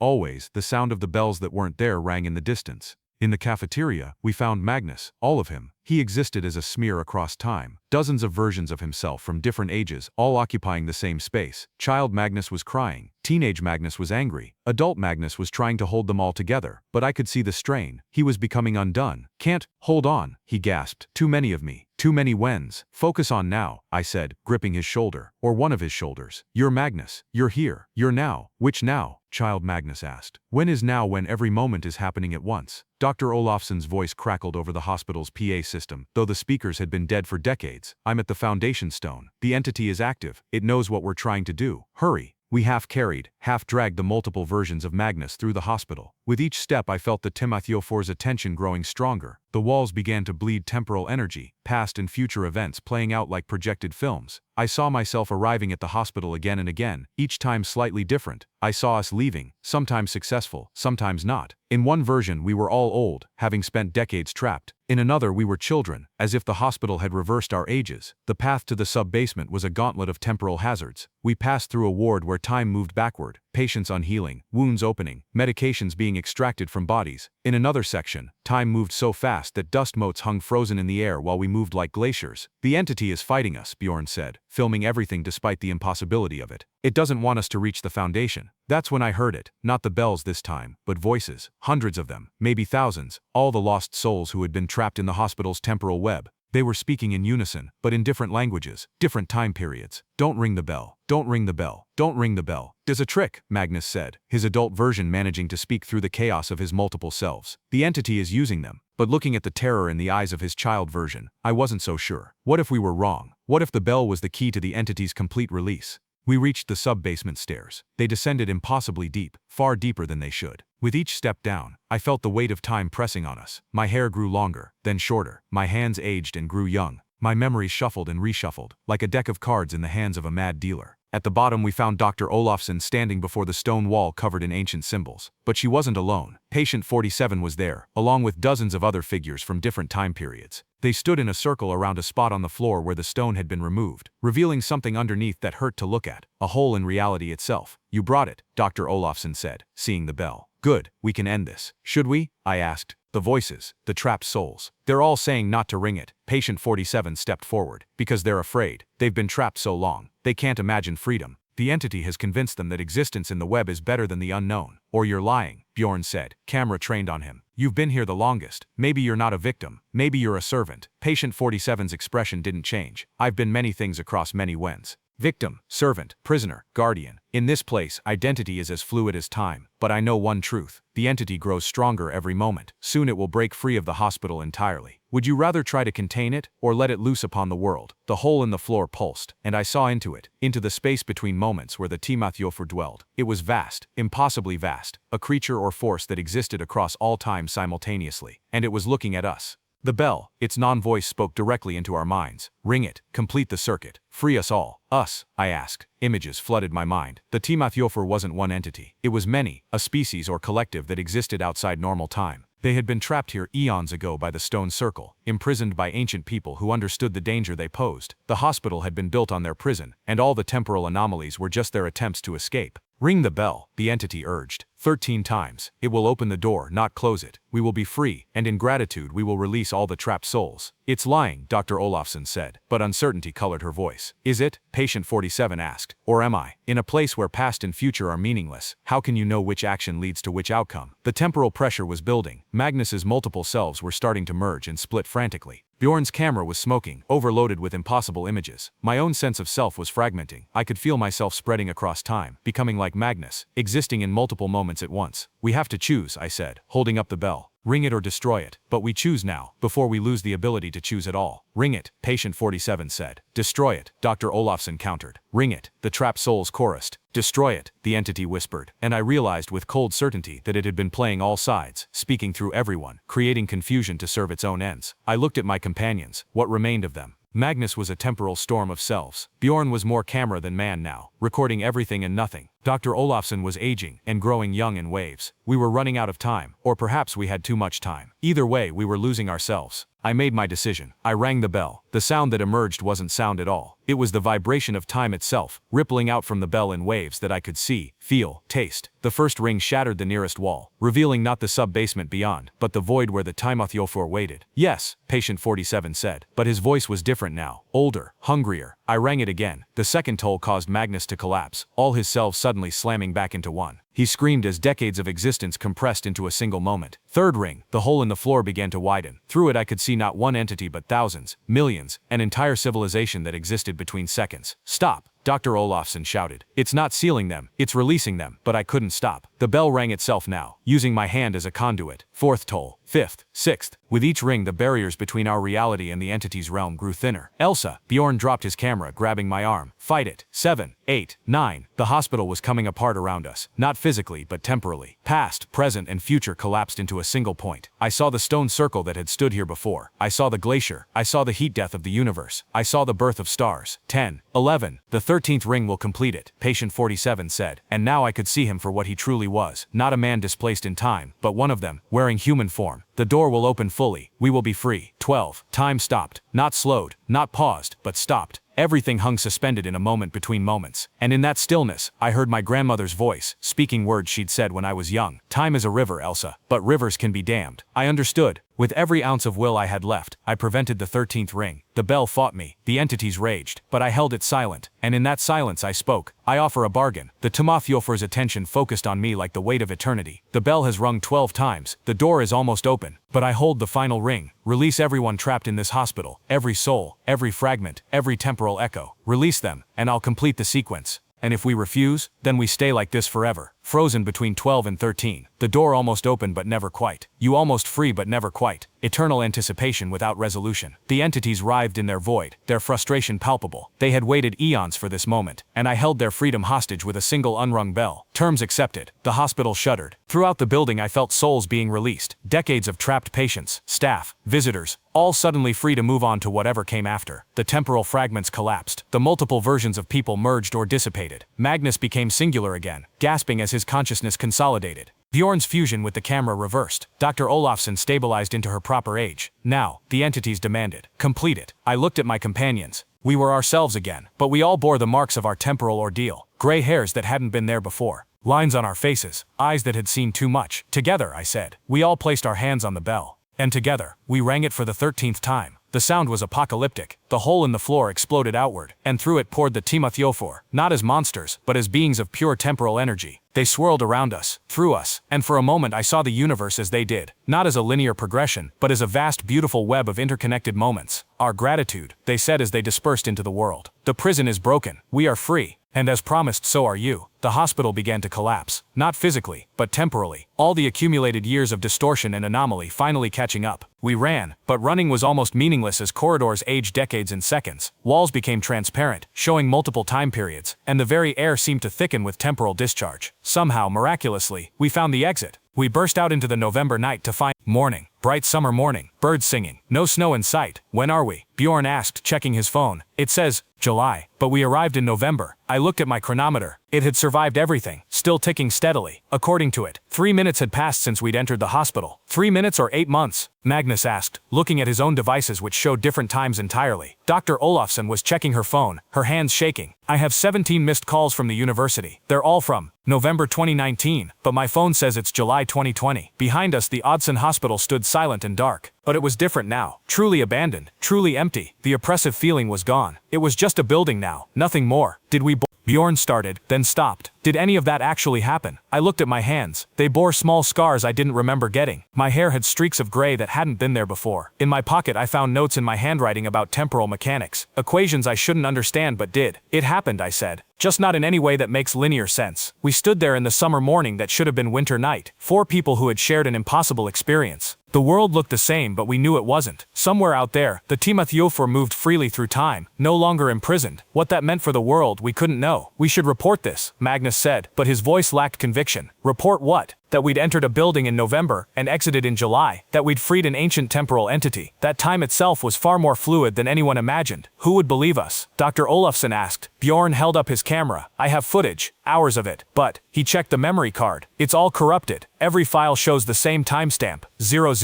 S2: the sound of the bells that weren't there rang in the distance. In the cafeteria, we found Magnus, all of him. He existed as a smear across time, dozens of versions of himself from different ages, all occupying the same space. Child Magnus was crying, teenage Magnus was angry, adult Magnus was trying to hold them all together, but I could see the strain. He was becoming undone. Can't hold on, he gasped. Too many of me. Too many whens. Focus on now, I said, gripping his shoulder, or one of his shoulders. You're Magnus. You're here. You're now. Which now? Child Magnus asked. When is now when every moment is happening at once? Dr. Olafsson's voice crackled over the hospital's PA system, though the speakers had been dead for decades. I'm at the foundation stone. The entity is active. It knows what we're trying to do. Hurry. We half-carried, half-dragged the multiple versions of Magnus through the hospital. With each step I felt the Tímaþjófur's attention growing stronger. The walls began to bleed temporal energy, past and future events playing out like projected films. I saw myself arriving at the hospital again and again, each time slightly different. I saw us leaving, sometimes successful, sometimes not. In one version we were all old, having spent decades trapped. In another we were children, as if the hospital had reversed our ages. The path to the sub-basement was a gauntlet of temporal hazards. We passed through a ward where time moved backward, patients unhealing, wounds opening, medications being extracted from bodies. In another section, time moved so fast that dust motes hung frozen in the air while we moved like glaciers. The entity is fighting us, Bjorn said, filming everything despite the impossibility of it. It doesn't want us to reach the foundation. That's when I heard it, not the bells this time, but voices, hundreds of them, maybe thousands, all the lost souls who had been trapped in the hospital's temporal web. They were speaking in unison, but in different languages, different time periods. Don't ring the bell. Don't ring the bell. Don't ring the bell. There's a trick, Magnus said, his adult version managing to speak through the chaos of his multiple selves. The entity is using them, but looking at the terror in the eyes of his child version, I wasn't so sure. What if we were wrong? What if the bell was the key to the entity's complete release? We reached the sub-basement stairs. They descended impossibly deep, far deeper than they should. With each step down, I felt the weight of time pressing on us. My hair grew longer, then shorter. My hands aged and grew young. My memories shuffled and reshuffled, like a deck of cards in the hands of a mad dealer. At the bottom we found Dr. Olafsson standing before the stone wall covered in ancient symbols. But she wasn't alone. Patient 47 was there, along with dozens of other figures from different time periods. They stood in a circle around a spot on the floor where the stone had been removed, revealing something underneath that hurt to look at, a hole in reality itself. You brought it, Dr. Olafsson said, seeing the bell. Good, we can end this. Should we? I asked. The voices, the trapped souls. They're all saying not to ring it. Patient 47 stepped forward. Because they're afraid. They've been trapped so long. They can't imagine freedom. The entity has convinced them that existence in the web is better than the unknown. Or you're lying, Bjorn said, camera trained on him. You've been here the longest. Maybe you're not a victim. Maybe you're a servant. Patient 47's expression didn't change. I've been many things across many whens. Victim, servant, prisoner, guardian. In this place, identity is as fluid as time. But I know one truth. The entity grows stronger every moment. Soon it will break free of the hospital entirely. Would you rather try to contain it, or let it loose upon the world? The hole in the floor pulsed, and I saw into it, into the space between moments where the Tímaþjófur dwelled. It was vast, impossibly vast, a creature or force that existed across all time simultaneously, and it was looking at us. The bell, its non-voice spoke directly into our minds. Ring it, complete the circuit, free us all. Us, I asked. Images flooded my mind. The Tímaþjófur wasn't one entity. It was many, a species or collective that existed outside normal time. They had been trapped here eons ago by the stone circle, imprisoned by ancient people who understood the danger they posed. The hospital had been built on their prison, and all the temporal anomalies were just their attempts to escape. Ring the bell, the entity urged. 13 times. It will open the door, not close it. We will be free, and in gratitude we will release all the trapped souls. It's lying, Dr. Olafsson said, but uncertainty colored her voice. Is it? Patient 47 asked. Or am I? In a place where past and future are meaningless, how can you know which action leads to which outcome? The temporal pressure was building. Magnus's multiple selves were starting to merge and split frantically. Bjorn's camera was smoking, overloaded with impossible images. My own sense of self was fragmenting. I could feel myself spreading across time, becoming like Magnus, existing in multiple moments at once. We have to choose, I said, holding up the bell.
S3: Ring it or destroy it, but we choose now, before we lose the ability to choose at all. Ring it, patient 47 said. Destroy it, Dr. Olafsson countered. Ring it, the trapped souls chorused. Destroy it, the entity whispered, and I realized with cold certainty that it had been playing all sides, speaking through everyone, creating confusion to serve its own ends. I looked at my companions, what remained of them. Magnus was a temporal storm of selves. Bjorn was more camera than man now, recording everything and nothing. Dr. Olafsson was aging and growing young in waves. We were running out of time, or perhaps we had too much time. Either way, we were losing ourselves. I made my decision. I rang the bell. The sound that emerged wasn't sound at all. It was the vibration of time itself, rippling out from the bell in waves that I could see, feel, taste. The first ring shattered the nearest wall, revealing not the sub-basement beyond, but the void where the Tímaþjófur waited. Yes, patient 47 said, but his voice was different now, older, hungrier. I rang it again. The second toll caused Magnus to collapse, all his cells suddenly slamming back into one. He screamed as decades of existence compressed into a single moment. Third ring, the hole in the floor began to widen. Through it I could see not one entity but thousands, millions, an entire civilization that existed between seconds. Stop! Dr. Olafsson shouted. It's not sealing them, it's releasing them, but I couldn't stop. The bell rang itself now, using my hand as a conduit. Fourth toll, fifth, sixth. With each ring the barriers between our reality and the entity's realm grew thinner. Elsa, Bjorn dropped his camera, grabbing my arm. Fight it. 7, 8, 9. The hospital was coming apart around us, not physically but temporally. Past, present, and future collapsed into a single point. I saw the stone circle that had stood here before. I saw the glacier. I saw the heat death of the universe. I saw the birth of stars. 10, 11. The 13th ring will complete it, patient 47 said, and now I could see him for what he truly was, not a man displaced in time, but one of them, wearing human form. The door will open fully. We will be free. 12. Time stopped. Not slowed, not paused, but stopped. Everything hung suspended in a moment between moments. And in that stillness, I heard my grandmother's voice, speaking words she'd said when I was young. Time is a river, Elsa, but rivers can be dammed. I understood. With every ounce of will I had left, I prevented the 13th ring. The bell fought me. The entities raged, but I held it silent. And in that silence I spoke. I offer a bargain. The Tímaþjófur's attention focused on me like the weight of eternity. The bell has rung 12 times. The door is almost open. But I hold the final ring. Release everyone trapped in this hospital. Every soul, every fragment, every temporal echo. Release them, and I'll complete the sequence. And if we refuse, then we stay like this forever, frozen between 12 and 13. The door almost open but never quite. You almost free but never quite. Eternal anticipation without resolution. The entities writhed in their void, their frustration palpable. They had waited eons for this moment, and I held their freedom hostage with a single unrung bell. Terms accepted. The hospital shuddered. Throughout the building I felt souls being released. Decades of trapped patients, staff, visitors, all suddenly free to move on to whatever came after. The temporal fragments collapsed. The multiple versions of people merged or dissipated. Magnus became singular again, gasping as his consciousness consolidated. Bjorn's fusion with the camera reversed. Dr. Olafsson stabilized into her proper age. Now, the entities demanded. Complete it. I looked at my companions. We were ourselves again, but we all bore the marks of our temporal ordeal. Gray hairs that hadn't been there before. Lines on our faces. Eyes that had seen too much. Together, I said. We all placed our hands on the bell. And together, we rang it for the 13th time. The sound was apocalyptic. The hole in the floor exploded outward, and through it poured the Tímaþjófur, not as monsters, but as beings of pure temporal energy. They swirled around us, through us, and for a moment I saw the universe as they did, not as a linear progression, but as a vast, beautiful web of interconnected moments. Our gratitude, they said as they dispersed into the world. The prison is broken. We are free. And as promised, so are you. The hospital began to collapse, not physically, but temporally. All the accumulated years of distortion and anomaly finally catching up. We ran, but running was almost meaningless as corridors aged decades in seconds. Walls became transparent, showing multiple time periods, and the very air seemed to thicken with temporal discharge. Somehow, miraculously, we found the exit. We burst out into the November night to find morning. Bright summer morning, birds singing, no snow in sight. When are we? Bjorn asked, checking his phone. It says July, but we arrived in November. I looked at my chronometer. It had survived everything, still ticking steadily. According to it, 3 minutes had passed since we'd entered the hospital. 3 minutes or 8 months? Magnus asked, looking at his own devices which showed different times entirely. Dr. Olafsson was checking her phone, her hands shaking. I have 17 missed calls from the university. They're all from November 2019, but my phone says it's July 2020. Behind us, the Oddsson hospital stood silent and dark. But it was different now. Truly abandoned, truly empty. The oppressive feeling was gone. It was just a building now, nothing more. Did we Bjorn started, then stopped. Did any of that actually happen? I looked at my hands. They bore small scars I didn't remember getting. My hair had streaks of gray that hadn't been there before. In my pocket I found notes in my handwriting about temporal mechanics. Equations I shouldn't understand but did. It happened, I said. just not in any way that makes linear sense. We stood there in the summer morning that should have been winter night, 4 people who had shared an impossible experience. The world looked the same, but we knew it wasn't. Somewhere out there, the Tímaþjófur moved freely through time, no longer imprisoned. What that meant for the world, we couldn't know. We should report this, Magnus said, but his voice lacked conviction. Report what? That we'd entered a building in November and exited in July, that we'd freed an ancient temporal entity. That time itself was far more fluid than anyone imagined. Who would believe us? Dr. Olafsson asked. Bjorn held up his camera. I have footage, hours of it, but he checked the memory card. It's all corrupted. Every file shows the same timestamp, 000.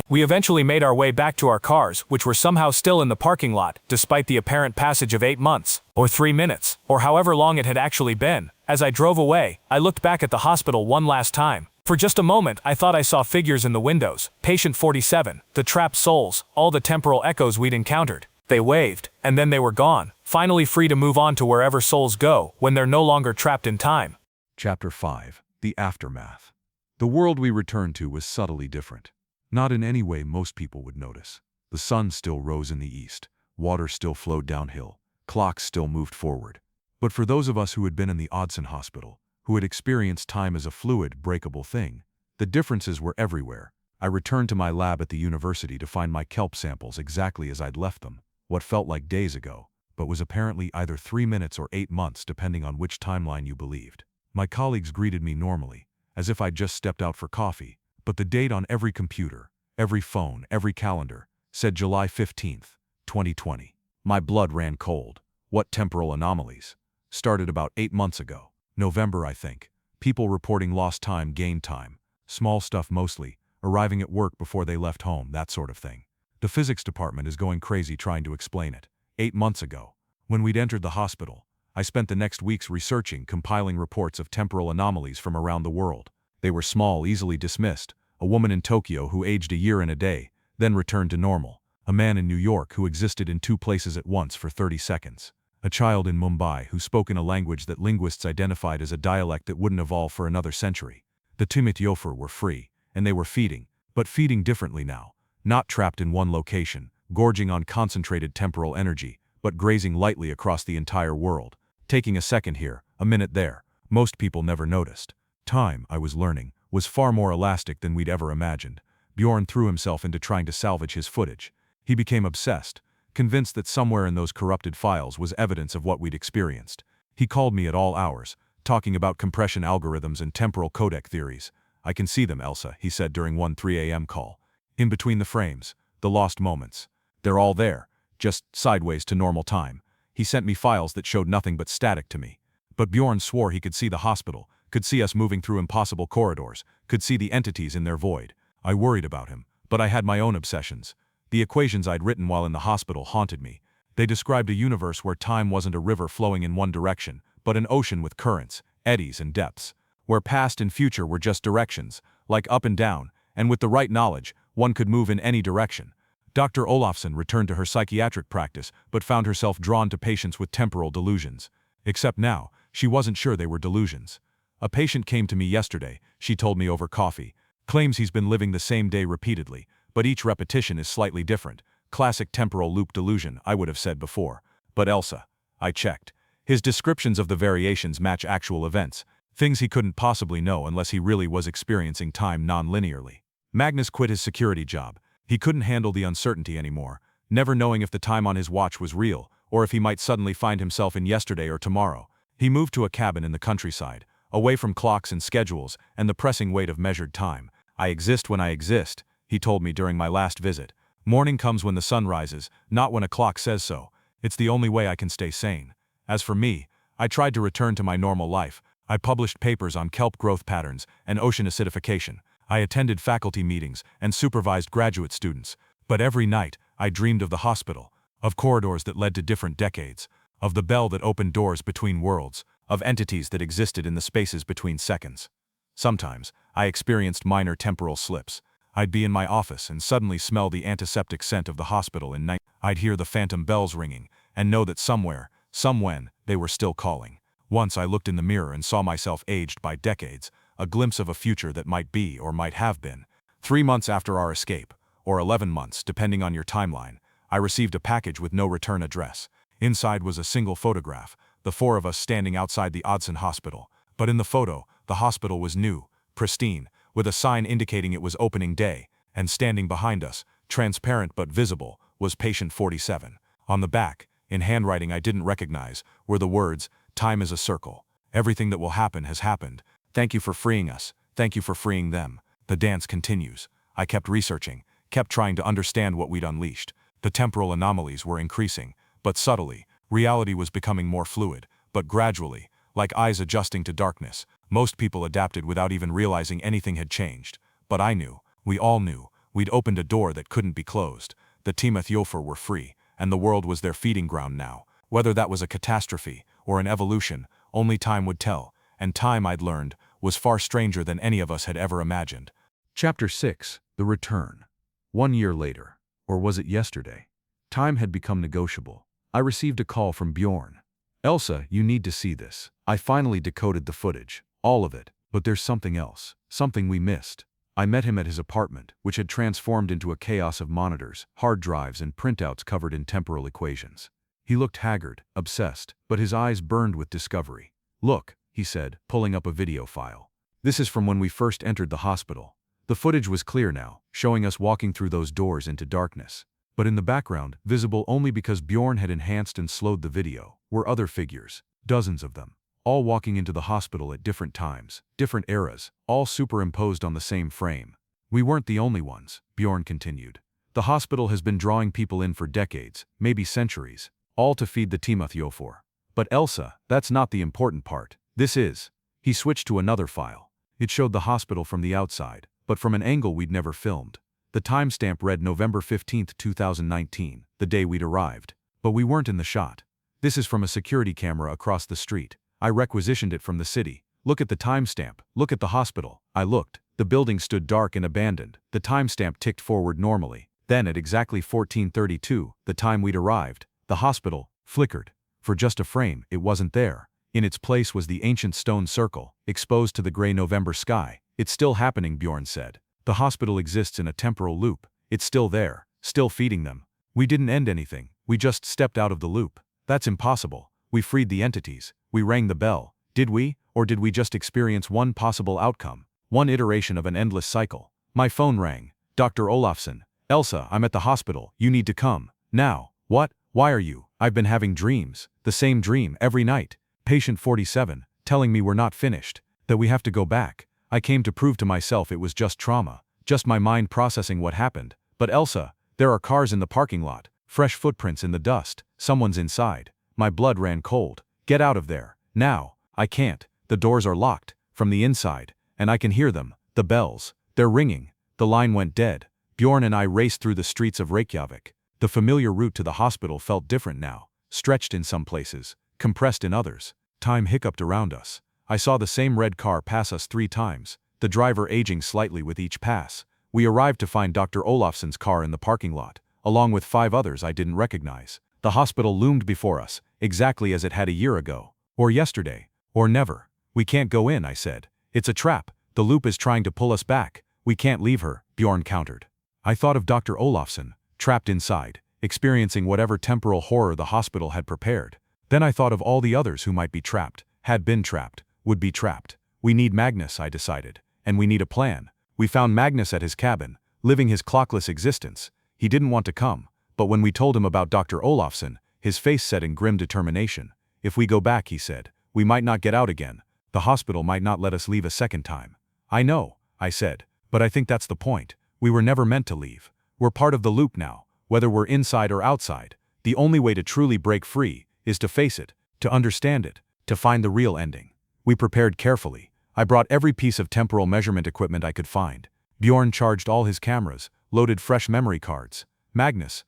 S3: We eventually made our way back to our cars, which were somehow still in the parking lot, despite the apparent passage of 8 months, or 3 minutes, or however long it had actually been. As I drove away, I looked back at the hospital one last time. For just a moment, I thought I saw figures in the windows. Patient 47, the trapped souls, all the temporal echoes we'd encountered. They waved, and then they were gone, finally free to move on to wherever souls go when they're no longer trapped in time.
S2: Chapter 5. The Aftermath. The world we returned to was subtly different. Not in any way most people would notice. The sun still rose in the east, water still flowed downhill, clocks still moved forward. But for those of us who had been in the Oddsson Hospital, who had experienced time as a fluid, breakable thing, the differences were everywhere. I returned to my lab at the university to find my kelp samples exactly as I'd left them, what felt like days ago, but was apparently either 3 minutes or 8 months depending on which timeline you believed. My colleagues greeted me normally, as if I'd just stepped out for coffee, but the date on every computer, every phone, every calendar, said July 15th, 2020. My blood ran cold. What temporal anomalies? Started about 8 months ago. November, I think. People reporting lost time, gained time. Small stuff mostly, arriving at work before they left home, that sort of thing. The physics department is going crazy trying to explain it. 8 months ago, when we'd entered the hospital, I spent the next weeks researching, compiling reports of temporal anomalies from around the world. They were small, easily dismissed. A woman in Tokyo who aged a year and a day, then returned to normal. A man in New York who existed in 2 places at once for 30 seconds. A child in Mumbai who spoke in a language that linguists identified as a dialect that wouldn't evolve for another century. The Tímaþjófur were free, and they were feeding, but feeding differently now. Not trapped in one location, gorging on concentrated temporal energy, but grazing lightly across the entire world. Taking a second here, a minute there. Most people never noticed. Time, I was learning, was far more elastic than we'd ever imagined. Bjorn threw himself into trying to salvage his footage. He became obsessed, convinced that somewhere in those corrupted files was evidence of what we'd experienced. He called me at all hours, talking about compression algorithms and temporal codec theories. I can see them, Elsa, he said during one 3 a.m. call. In between the frames, the lost moments. They're all there, just sideways to normal time. He sent me files that showed nothing but static to me. But Bjorn swore he could see the hospital, could see us moving through impossible corridors, could see the entities in their void. I worried about him, but I had my own obsessions. The equations I'd written while in the hospital haunted me. They described a universe where time wasn't a river flowing in one direction, but an ocean with currents, eddies, and depths. Where past and future were just directions, like up and down, and with the right knowledge, one could move in any direction. Dr. Olafsson returned to her psychiatric practice, but found herself drawn to patients with temporal delusions. Except now, she wasn't sure they were delusions. A patient came to me yesterday, she told me over coffee, claims he's been living the same day repeatedly, but each repetition is slightly different. Classic temporal loop delusion, I would have said before. But Elsa, I checked. His descriptions of the variations match actual events, things he couldn't possibly know unless he really was experiencing time non-linearly. Magnus quit his security job. He couldn't handle the uncertainty anymore, never knowing if the time on his watch was real, or if he might suddenly find himself in yesterday or tomorrow. He moved to a cabin in the countryside, away from clocks and schedules and the pressing weight of measured time. I exist when I exist, he told me during my last visit. Morning comes when the sun rises, not when a clock says so. It's the only way I can stay sane. As for me, I tried to return to my normal life. I published papers on kelp growth patterns and ocean acidification. I attended faculty meetings and supervised graduate students. But every night, I dreamed of the hospital, of corridors that led to different decades, of the bell that opened doors between worlds, of entities that existed in the spaces between seconds. Sometimes, I experienced minor temporal slips. I'd be in my office and suddenly smell the antiseptic scent of the hospital in night. I'd hear the phantom bells ringing and know that somewhere, somewhen, they were still calling. Once I looked in the mirror and saw myself aged by decades, a glimpse of a future that might be or might have been. 3 months after our escape, or 11 months depending on your timeline, I received a package with no return address. Inside was a single photograph,
S3: the four of us standing outside the Oddsson Hospital. But in the photo, the hospital was new, pristine, with a sign indicating it was opening day, and standing behind us, transparent but visible, was patient 47. On the back, in handwriting I didn't recognize, were the words, "Time is a circle. Everything that will happen has happened. Thank you for freeing us. Thank you for freeing them." The dance continues. I kept researching, kept trying to understand what we'd unleashed. The temporal anomalies were increasing, but subtly. Reality was becoming more fluid, but gradually, like eyes adjusting to darkness. Most people adapted without even realizing anything had changed. But I knew, we all knew, we'd opened a door that couldn't be closed. The Tímaþjófur were free, and the world was their feeding ground now. Whether that was a catastrophe or an evolution, only time would tell, and time, I'd learned, was far stranger than any of us had ever imagined.
S2: Chapter 6. The Return. 1 year later. Or was it yesterday? Time had become negotiable. I received a call from Bjorn. "Elsa, you need to see this." I finally decoded the footage. All of it. But there's something else. Something we missed. I met him at his apartment, which had transformed into a chaos of monitors, hard drives, and printouts covered in temporal equations. He looked haggard, obsessed, but his eyes burned with discovery. "Look," he said, pulling up a video file. "This is from when we first entered the hospital." The footage was clear now, showing us walking through those doors into darkness. But in the background, visible only because Bjorn had enhanced and slowed the video, were other figures, dozens of them, all walking into the hospital at different times, different eras, all superimposed on the same frame. "We weren't the only ones," Bjorn continued. "The hospital has been drawing people in for decades, maybe centuries, all to feed the Tímaþjófur. But Elsa, that's not the important part. This is." He switched to another file. It showed the hospital from the outside, but from an angle we'd never filmed. The timestamp read November 15, 2019, the day we'd arrived. But we weren't in the shot. "This is from a security camera across the street. I requisitioned it from the city. Look at the timestamp. Look at the hospital." I looked. The building stood dark and abandoned. The timestamp ticked forward normally. Then at exactly 14:32, the time we'd arrived, the hospital flickered. For just a frame, it wasn't there. In its place was the ancient stone circle, exposed to the gray November sky. "It's still happening," Bjorn said. "The hospital exists in a temporal loop. It's still there, still feeding them. We didn't end anything. We just stepped out of the loop. That's impossible. We freed the entities. We rang the bell. Did we, or did we just experience one possible outcome? One iteration of an endless cycle?" My phone rang. "Dr. Olafsson. Elsa, I'm at the hospital. You need to come. Now." "What? Why are you?" "I've been having dreams. The same dream every night. Patient 47, telling me we're not finished. That we have to go back. I came to prove to myself it was just trauma. Just my mind processing what happened. But Elsa, there are cars in the parking lot. Fresh footprints in the dust. Someone's inside." My blood ran cold. "Get out of there. Now." "I can't. The doors are locked. From the inside. And I can hear them. The bells. They're ringing." The line went dead. Bjorn and I raced through the streets of Reykjavik. The familiar route to the hospital felt different now. Stretched in some places. Compressed in others. Time hiccuped around us. I saw the same red car pass us 3 times, the driver aging slightly with each pass. We arrived to find Dr. Olafsson's car in the parking lot, along with 5 others I didn't recognize. The hospital loomed before us, exactly as it had a year ago. Or yesterday. Or never. "We can't go in," I said. "It's a trap. The loop is trying to pull us back. We can't leave her," Bjorn countered. I thought of Dr. Olafsson, trapped inside, experiencing whatever temporal horror the hospital had prepared. Then I thought of all the others who might be trapped, had been trapped, would be trapped. "We need Magnus," I decided. "And we need a plan." We found Magnus at his cabin, living his clockless existence. He didn't want to come, but when we told him about Dr. Olafsson, his face set in grim determination. "If we go back," he said, "we might not get out again. The hospital might not let us leave a second time." "I know," I said, "but I think that's the point. We were never meant to leave. We're part of the loop now, whether we're inside or outside. The only way to truly break free is to face it, to understand it, to find the real ending." We prepared carefully. I brought every piece of temporal measurement equipment I could find. Bjorn charged all his cameras, loaded fresh memory cards. Magnus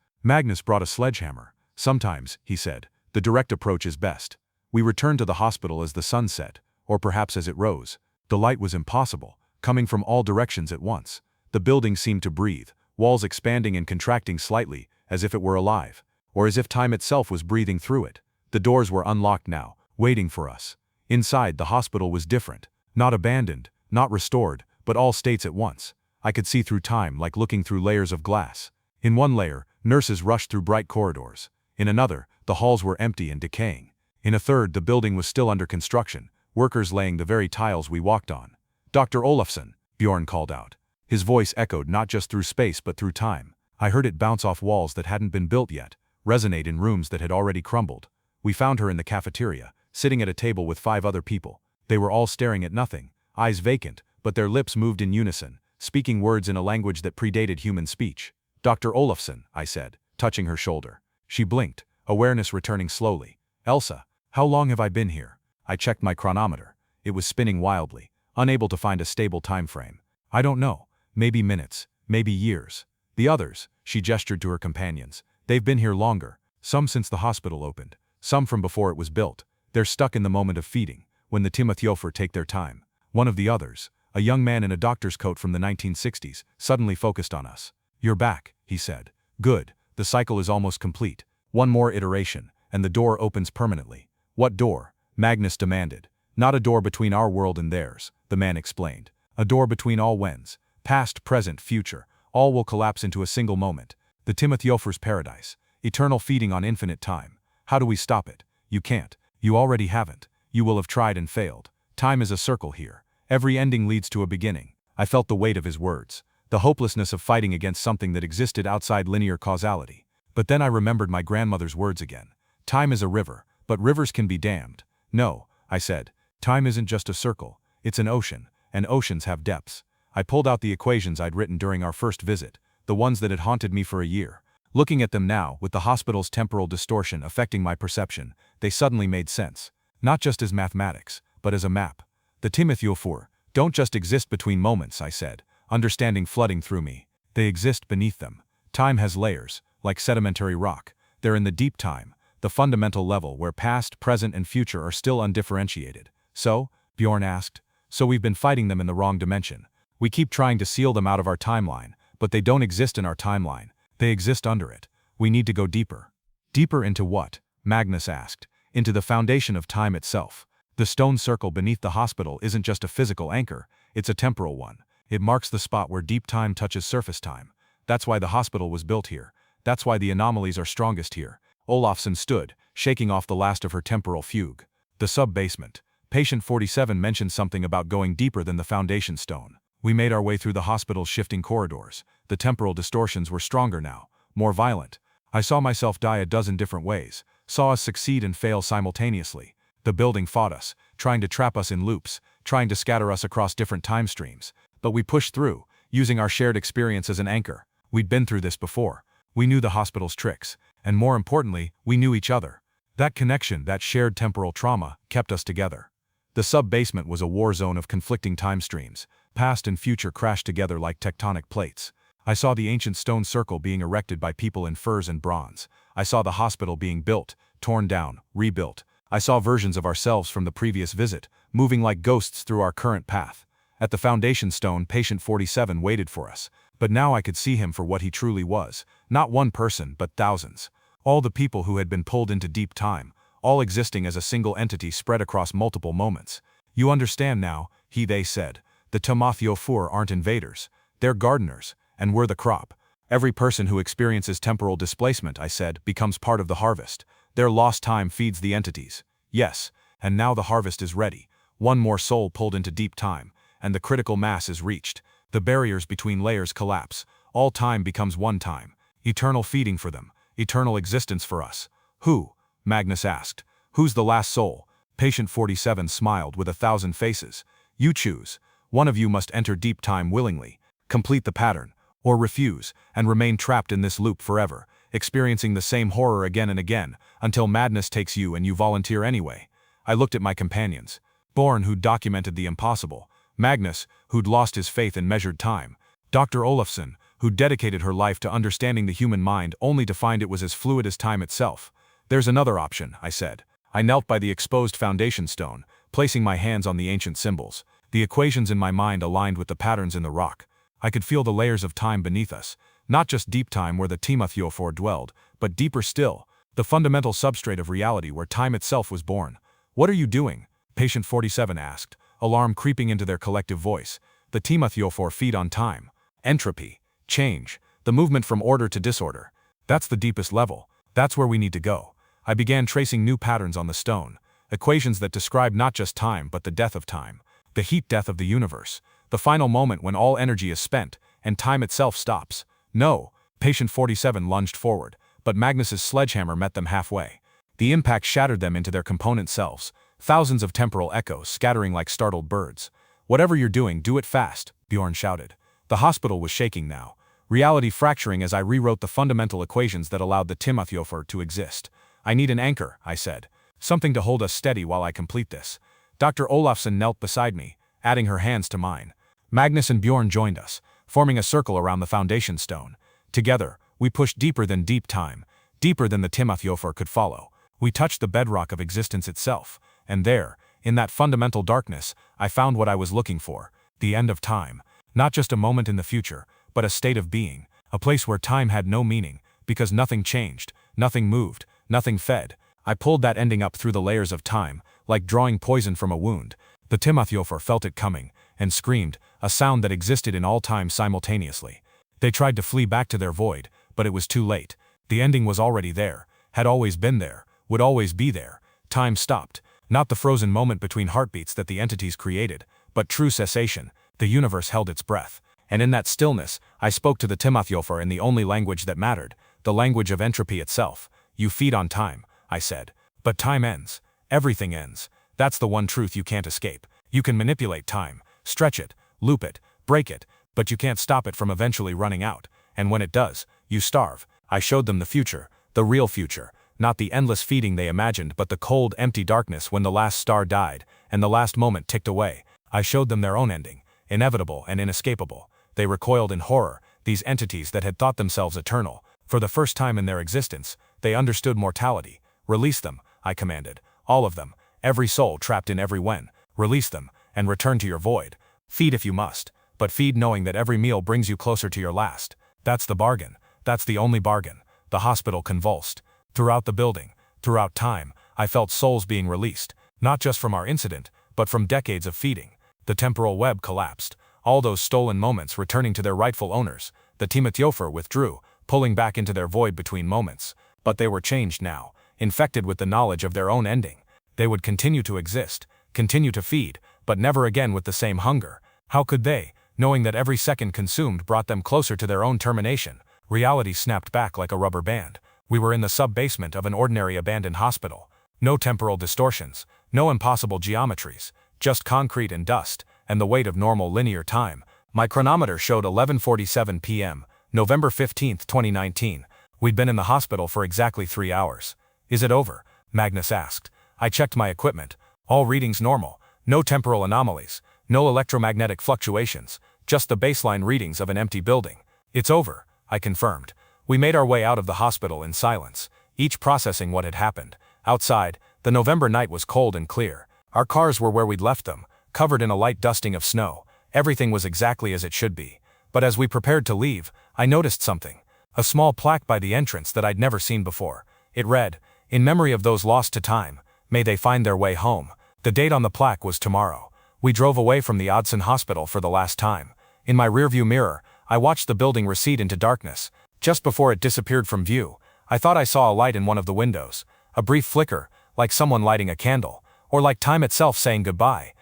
S2: brought a sledgehammer. "Sometimes," he said, "the direct approach is best." We returned to the hospital as the sun set, or perhaps as it rose. The light was impossible, coming from all directions at once. The building seemed to breathe, walls expanding and contracting slightly, as if it were alive, or as if time itself was breathing through it. The doors were unlocked now, waiting for us. Inside, the hospital was different. Not abandoned, not restored, but all states at once. I could see through time like looking through layers of glass. In one layer, nurses rushed through bright corridors. In another, the halls were empty and decaying. In a third, the building was still under construction, workers laying the very tiles we walked on. "Dr. Olafsson," Bjorn called out. His voice echoed not just through space but through time. I heard it bounce off walls that hadn't been built yet, resonate in rooms that had already crumbled. We found her in the cafeteria, sitting at a table with 5 other people. They were all staring at nothing, eyes vacant, but their lips moved in unison, speaking words in a language that predated human speech. "Dr. Olafsson," I said, touching her shoulder. She blinked, awareness returning slowly. "Elsa, how long have I been here?" I checked my chronometer. It was spinning wildly, unable to find a stable time frame. "I don't know. Maybe minutes, maybe years. The others," she gestured to her companions, "they've been here longer, some since the hospital opened, some from before it was built. They're stuck in the moment of feeding, when the Tímaþjófur take their time." One of the others, a young man in a doctor's coat from the 1960s, suddenly focused on us. "You're back," he said. "Good, the cycle is almost complete. One more iteration, and the door opens permanently." "What door?" Magnus demanded. "Not a door between our world and theirs," the man explained. "A door between all whens, past, present, future, all will collapse into a single moment. The Tímaþjófur's paradise, eternal feeding on infinite time. How do we stop it? You can't. You already haven't. You will have tried and failed. Time is a circle here. Every ending leads to a beginning." I felt the weight of his words, the hopelessness of fighting against something that existed outside linear causality. But then I remembered my grandmother's words again. "Time is a river, but rivers can be dammed." "No," I said. "Time isn't just a circle. It's an ocean, and oceans have depths." I pulled out the equations I'd written during our first visit, the ones that had haunted me for a year. Looking at them now, with the hospital's temporal distortion affecting my perception, they suddenly made sense. Not just as mathematics, but as a map. "The Tímaþjófur don't just exist between moments," I said, understanding flooding through me. "They exist beneath them. Time has layers, like sedimentary rock. They're in the deep time, the fundamental level where past, present, and future are still undifferentiated." "So?" Bjorn asked. "So we've been fighting them in the wrong dimension. We keep trying to seal them out of our timeline, but they don't exist in our timeline. They exist under it. We need to go deeper." "Deeper into what?" Magnus asked. "Into the foundation of time itself. The stone circle beneath the hospital isn't just a physical anchor, it's a temporal one. It marks the spot where deep time touches surface time. That's why the hospital was built here. That's why the anomalies are strongest here." Olafsson stood, shaking off the last of her temporal fugue. "The sub-basement. Patient 47 mentioned something about going deeper than the foundation stone." We made our way through the hospital's shifting corridors. The temporal distortions were stronger now, more violent. I saw myself die a dozen different ways, saw us succeed and fail simultaneously. The building fought us, trying to trap us in loops, trying to scatter us across different time streams. But we pushed through, using our shared experience as an anchor. We'd been through this before. We knew the hospital's tricks, and more importantly, we knew each other. That connection, that shared temporal trauma, kept us together. The sub-basement was a war zone of conflicting time streams. Past and future crashed together like tectonic plates. I saw the ancient stone circle being erected by people in furs and bronze. I saw the hospital being built, torn down, rebuilt. I saw versions of ourselves from the previous visit, moving like ghosts through our current path. At the foundation stone, patient 47 waited for us. But now I could see him for what he truly was. Not one person, but thousands. All the people who had been pulled into deep time, all existing as a single entity spread across multiple moments. "You understand now," they said. "The Tímaþjófur aren't invaders. They're gardeners, and we're the crop. Every person who experiences temporal displacement," I said, "becomes part of the harvest. Their lost time feeds the entities." "Yes, and now the harvest is ready. One more soul pulled into deep time, and the critical mass is reached. The barriers between layers collapse. All time becomes one time. Eternal feeding for them, eternal existence for us." "Who?" Magnus asked. "Who's the last soul?" Patient 47 smiled with 1,000 faces. "You choose. One of you must enter deep time willingly, complete the pattern, or refuse, and remain trapped in this loop forever, experiencing the same horror again and again, until madness takes you and you volunteer anyway." I looked at my companions. Born, who'd documented the impossible. Magnus, who'd lost his faith in measured time. Dr. Olafsson, who'd dedicated her life to understanding the human mind only to find it was as fluid as time itself. "There's another option," I said. I knelt by the exposed foundation stone, placing my hands on the ancient symbols. The equations in my mind aligned with the patterns in the rock. I could feel the layers of time beneath us, not just deep time where the Tímaþjófur dwelled, but deeper still, the fundamental substrate of reality where time itself was born. "What are you doing?" Patient 47 asked, alarm creeping into their collective voice. "The Tímaþjófur feed on time. Entropy. Change. The movement from order to disorder. That's the deepest level. That's where we need to go."
S3: I began tracing new patterns on the stone, equations that describe not just time but the death of time, the heat death of the universe, the final moment when all energy is spent, and time itself stops. No, patient 47 lunged forward, but Magnus's sledgehammer met them halfway. The impact shattered them into their component selves, thousands of temporal echoes scattering like startled birds. Whatever you're doing, do it fast, Bjorn shouted. The hospital was shaking now, reality fracturing as I rewrote the fundamental equations that allowed the Tímaþjófur to exist. I need an anchor, I said. Something to hold us steady while I complete this. Dr. Olafsson knelt beside me, adding her hands to mine. Magnus and Bjorn joined us, forming a circle around the foundation stone. Together, we pushed deeper than deep time, deeper than the Tímaþjófur could follow. We touched the bedrock of existence itself, and there, in that fundamental darkness, I found what I was looking for, the end of time. Not just a moment in the future, but a state of being, a place where time had no meaning, because nothing changed, nothing moved, nothing fed. I pulled that ending up through the layers of time, like drawing poison from a wound. The Tímaþjófur felt it coming, and screamed, a sound that existed in all time simultaneously. They tried to flee back to their void, but it was too late. The ending was already there, had always been there, would always be there. Time stopped, not the frozen moment between heartbeats that the entities created, but true cessation. The universe held its breath, and in that stillness, I spoke to the Tímaþjófur in the only language that mattered, the language of entropy itself. You feed on time, I said. But time ends. Everything ends. That's the one truth you can't escape. You can manipulate time, stretch it, loop it, break it, but you can't stop it from eventually running out. And when it does, you starve. I showed them the future, the real future, not the endless feeding they imagined, but the cold, empty darkness when the last star died, and the last moment ticked away. I showed them their own ending, inevitable and inescapable. They recoiled in horror, these entities that had thought themselves eternal. For the first time in their existence, they understood mortality. Release them, I commanded. All of them, every soul trapped in every wen. Release them, and return to your void. Feed if you must, but feed knowing that every meal brings you closer to your last. That's the bargain. That's the only bargain. The hospital convulsed. Throughout the building, throughout time, I felt souls being released, not just from our incident, but from decades of feeding. The temporal web collapsed, all those stolen moments returning to their rightful owners. The Tímaþjófur withdrew, pulling back into their void between moments. But they were changed now, infected with the knowledge of their own ending. They would continue to exist, continue to feed, but never again with the same hunger. How could they, knowing that every second consumed brought them closer to their own termination? Reality snapped back like a rubber band. We were in the sub-basement of an ordinary abandoned hospital. No temporal distortions, no impossible geometries, just concrete and dust, and the weight of normal linear time. My chronometer showed 11:47 p.m., November 15, 2019. We'd been in the hospital for exactly 3 hours. Is it over? Magnus asked. I checked my equipment. All readings normal. No temporal anomalies. No electromagnetic fluctuations. Just the baseline readings of an empty building. It's over, I confirmed. We made our way out of the hospital in silence, each processing what had happened. Outside, the November night was cold and clear. Our cars were where we'd left them, covered in a light dusting of snow. Everything was exactly as it should be. But as we prepared to leave, I noticed something. A small plaque by the entrance that I'd never seen before. It read, "In memory of those lost to time, may they find their way home." The date on the plaque was tomorrow. We drove away from the Oddsson Hospital for the last time. In my rearview mirror, I watched the building recede into darkness. Just before it disappeared from view, I thought I saw a light in one of the windows. A brief flicker, like someone lighting a candle, or like time itself saying goodbye.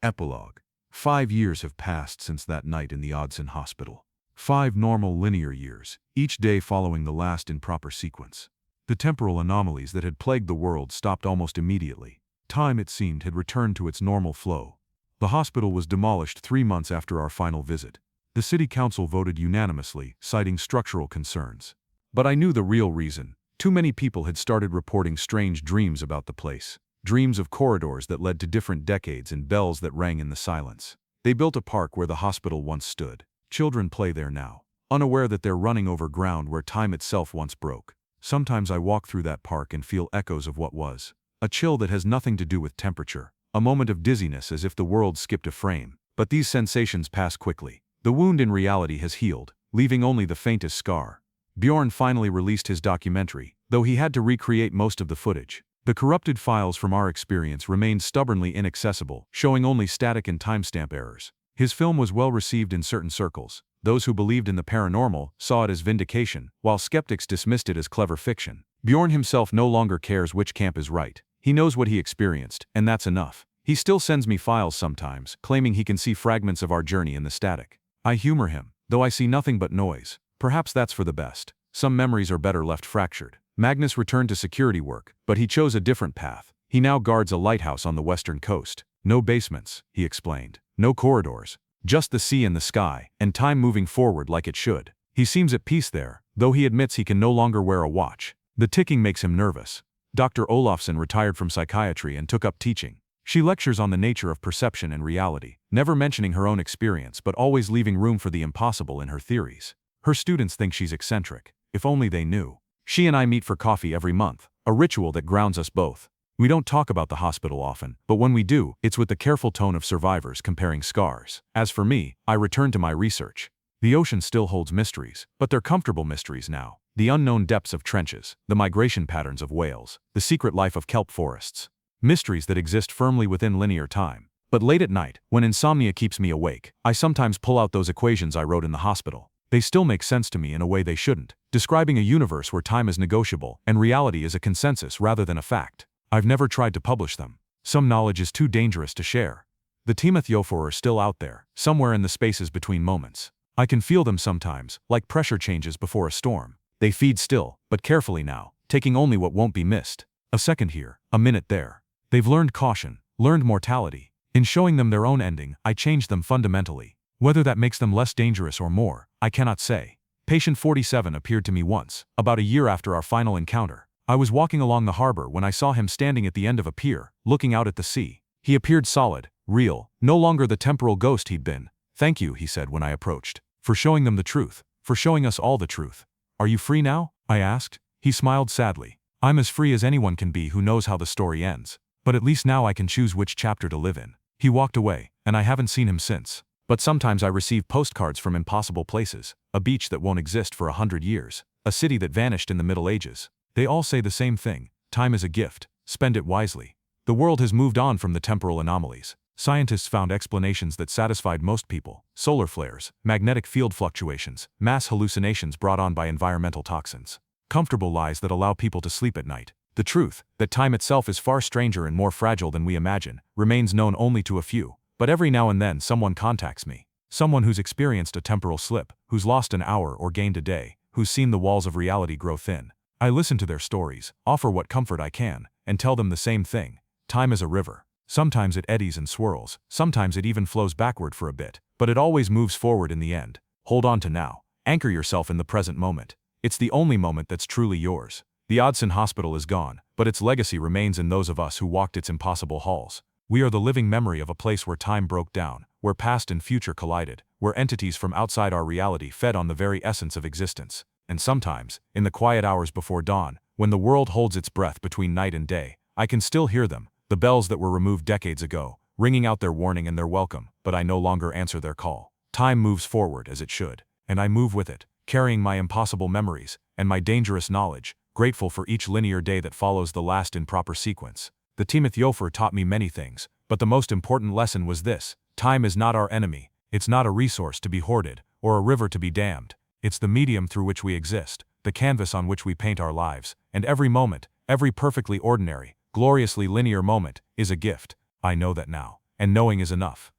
S2: Epilogue. 5 years have passed since that night in the Oddsson Hospital. 5 normal linear years, each day following the last in proper sequence. The temporal anomalies that had plagued the world stopped almost immediately. Time, it seemed, had returned to its normal flow. The hospital was demolished 3 months after our final visit. The city council voted unanimously, citing structural concerns. But I knew the real reason. Too many people had started reporting strange dreams about the place. Dreams of corridors that led to different decades and bells that rang in the silence. They built a park where the hospital once stood. Children play there now, unaware that they're running over ground where time itself once broke. Sometimes I walk through that park and feel echoes of what was. A chill that has nothing to do with temperature. A moment of dizziness as if the world skipped a frame. But these sensations pass quickly. The wound in reality has healed, leaving only the faintest scar. Bjorn finally released his documentary, though he had to recreate most of the footage. The corrupted files from our experience remained stubbornly inaccessible, showing only static and timestamp errors. His film was well received in certain circles. Those who believed in the paranormal saw it as vindication, while skeptics dismissed it as clever fiction. Bjorn himself no longer cares which camp is right. He knows what he experienced, and that's enough. He still sends me files sometimes, claiming he can see fragments of our journey in the static. I humor him, though I see nothing but noise. Perhaps that's for the best. Some memories are better left fractured. Magnus returned to security work, but he chose a different path. He now guards a lighthouse on the western coast. No basements, he explained. No corridors. Just the sea and the sky, and time moving forward like it should. He seems at peace there, though he admits he can no longer wear a watch. The ticking makes him nervous. Dr. Olafsson retired from psychiatry and took up teaching. She lectures on the nature of perception and reality, never mentioning her own experience but always leaving room for the impossible in her theories. Her students think she's eccentric. If only they knew. She and I meet for coffee every month, a ritual that grounds us both. We don't talk about the hospital often, but when we do, it's with the careful tone of survivors comparing scars. As for me, I return to my research. The ocean still holds mysteries, but they're comfortable mysteries now. The unknown depths of trenches, the migration patterns of whales, the secret life of kelp forests. Mysteries that exist firmly within linear time. But late at night, when insomnia keeps me awake, I sometimes pull out those equations I wrote in the hospital. They still make sense to me in a way they shouldn't, describing a universe where time is negotiable and reality is a consensus rather than a fact. I've never tried to publish them. Some knowledge is too dangerous to share. The Tímaþjófur are still out there, somewhere in the spaces between moments. I can feel them sometimes, like pressure changes before a storm. They feed still, but carefully now, taking only what won't be missed. A second here, a minute there. They've learned caution, learned mortality. In showing them their own ending, I changed them fundamentally. Whether that makes them less dangerous or more, I cannot say. Patient 47 appeared to me once, about a year after our final encounter. I was walking along the harbor when I saw him standing at the end of a pier, looking out at the sea. He appeared solid, real, no longer the temporal ghost he'd been. "Thank you," he said when I approached, "for showing them the truth, for showing us all the truth." "Are you free now?" I asked. He smiled sadly. "I'm as free as anyone can be who knows how the story ends. But at least now I can choose which chapter to live in." He walked away, and I haven't seen him since. But sometimes I receive postcards from impossible places, a beach that won't exist for 100 years, a city that vanished in the Middle Ages. They all say the same thing: time is a gift, spend it wisely. The world has moved on from the temporal anomalies. Scientists found explanations that satisfied most people: solar flares, magnetic field fluctuations, mass hallucinations brought on by environmental toxins. Comfortable lies that allow people to sleep at night. The truth, that time itself is far stranger and more fragile than we imagine, remains known only to a few. But every now and then someone contacts me. Someone who's experienced a temporal slip, who's lost an hour or gained a day, who's seen the walls of reality grow thin. I listen to their stories, offer what comfort I can, and tell them the same thing. Time is a river. Sometimes it eddies and swirls, sometimes it even flows backward for a bit, but it always moves forward in the end. Hold on to now. Anchor yourself in the present moment. It's the only moment that's truly yours. The Oddsson Hospital is gone, but its legacy remains in those of us who walked its impossible halls. We are the living memory of a place where time broke down, where past and future collided, where entities from outside our reality fed on the very essence of existence. And sometimes, in the quiet hours before dawn, when the world holds its breath between night and day, I can still hear them, the bells that were removed decades ago, ringing out their warning and their welcome, but I no longer answer their call. Time moves forward as it should, and I move with it, carrying my impossible memories and my dangerous knowledge, grateful for each linear day that follows the last in proper sequence. The Tímaþjófur taught me many things, but the most important lesson was this: time is not our enemy. It's not a resource to be hoarded, or a river to be dammed. It's the medium through which we exist, the canvas on which we paint our lives, and every moment, every perfectly ordinary, gloriously linear moment, is a gift. I know that now, and knowing is enough.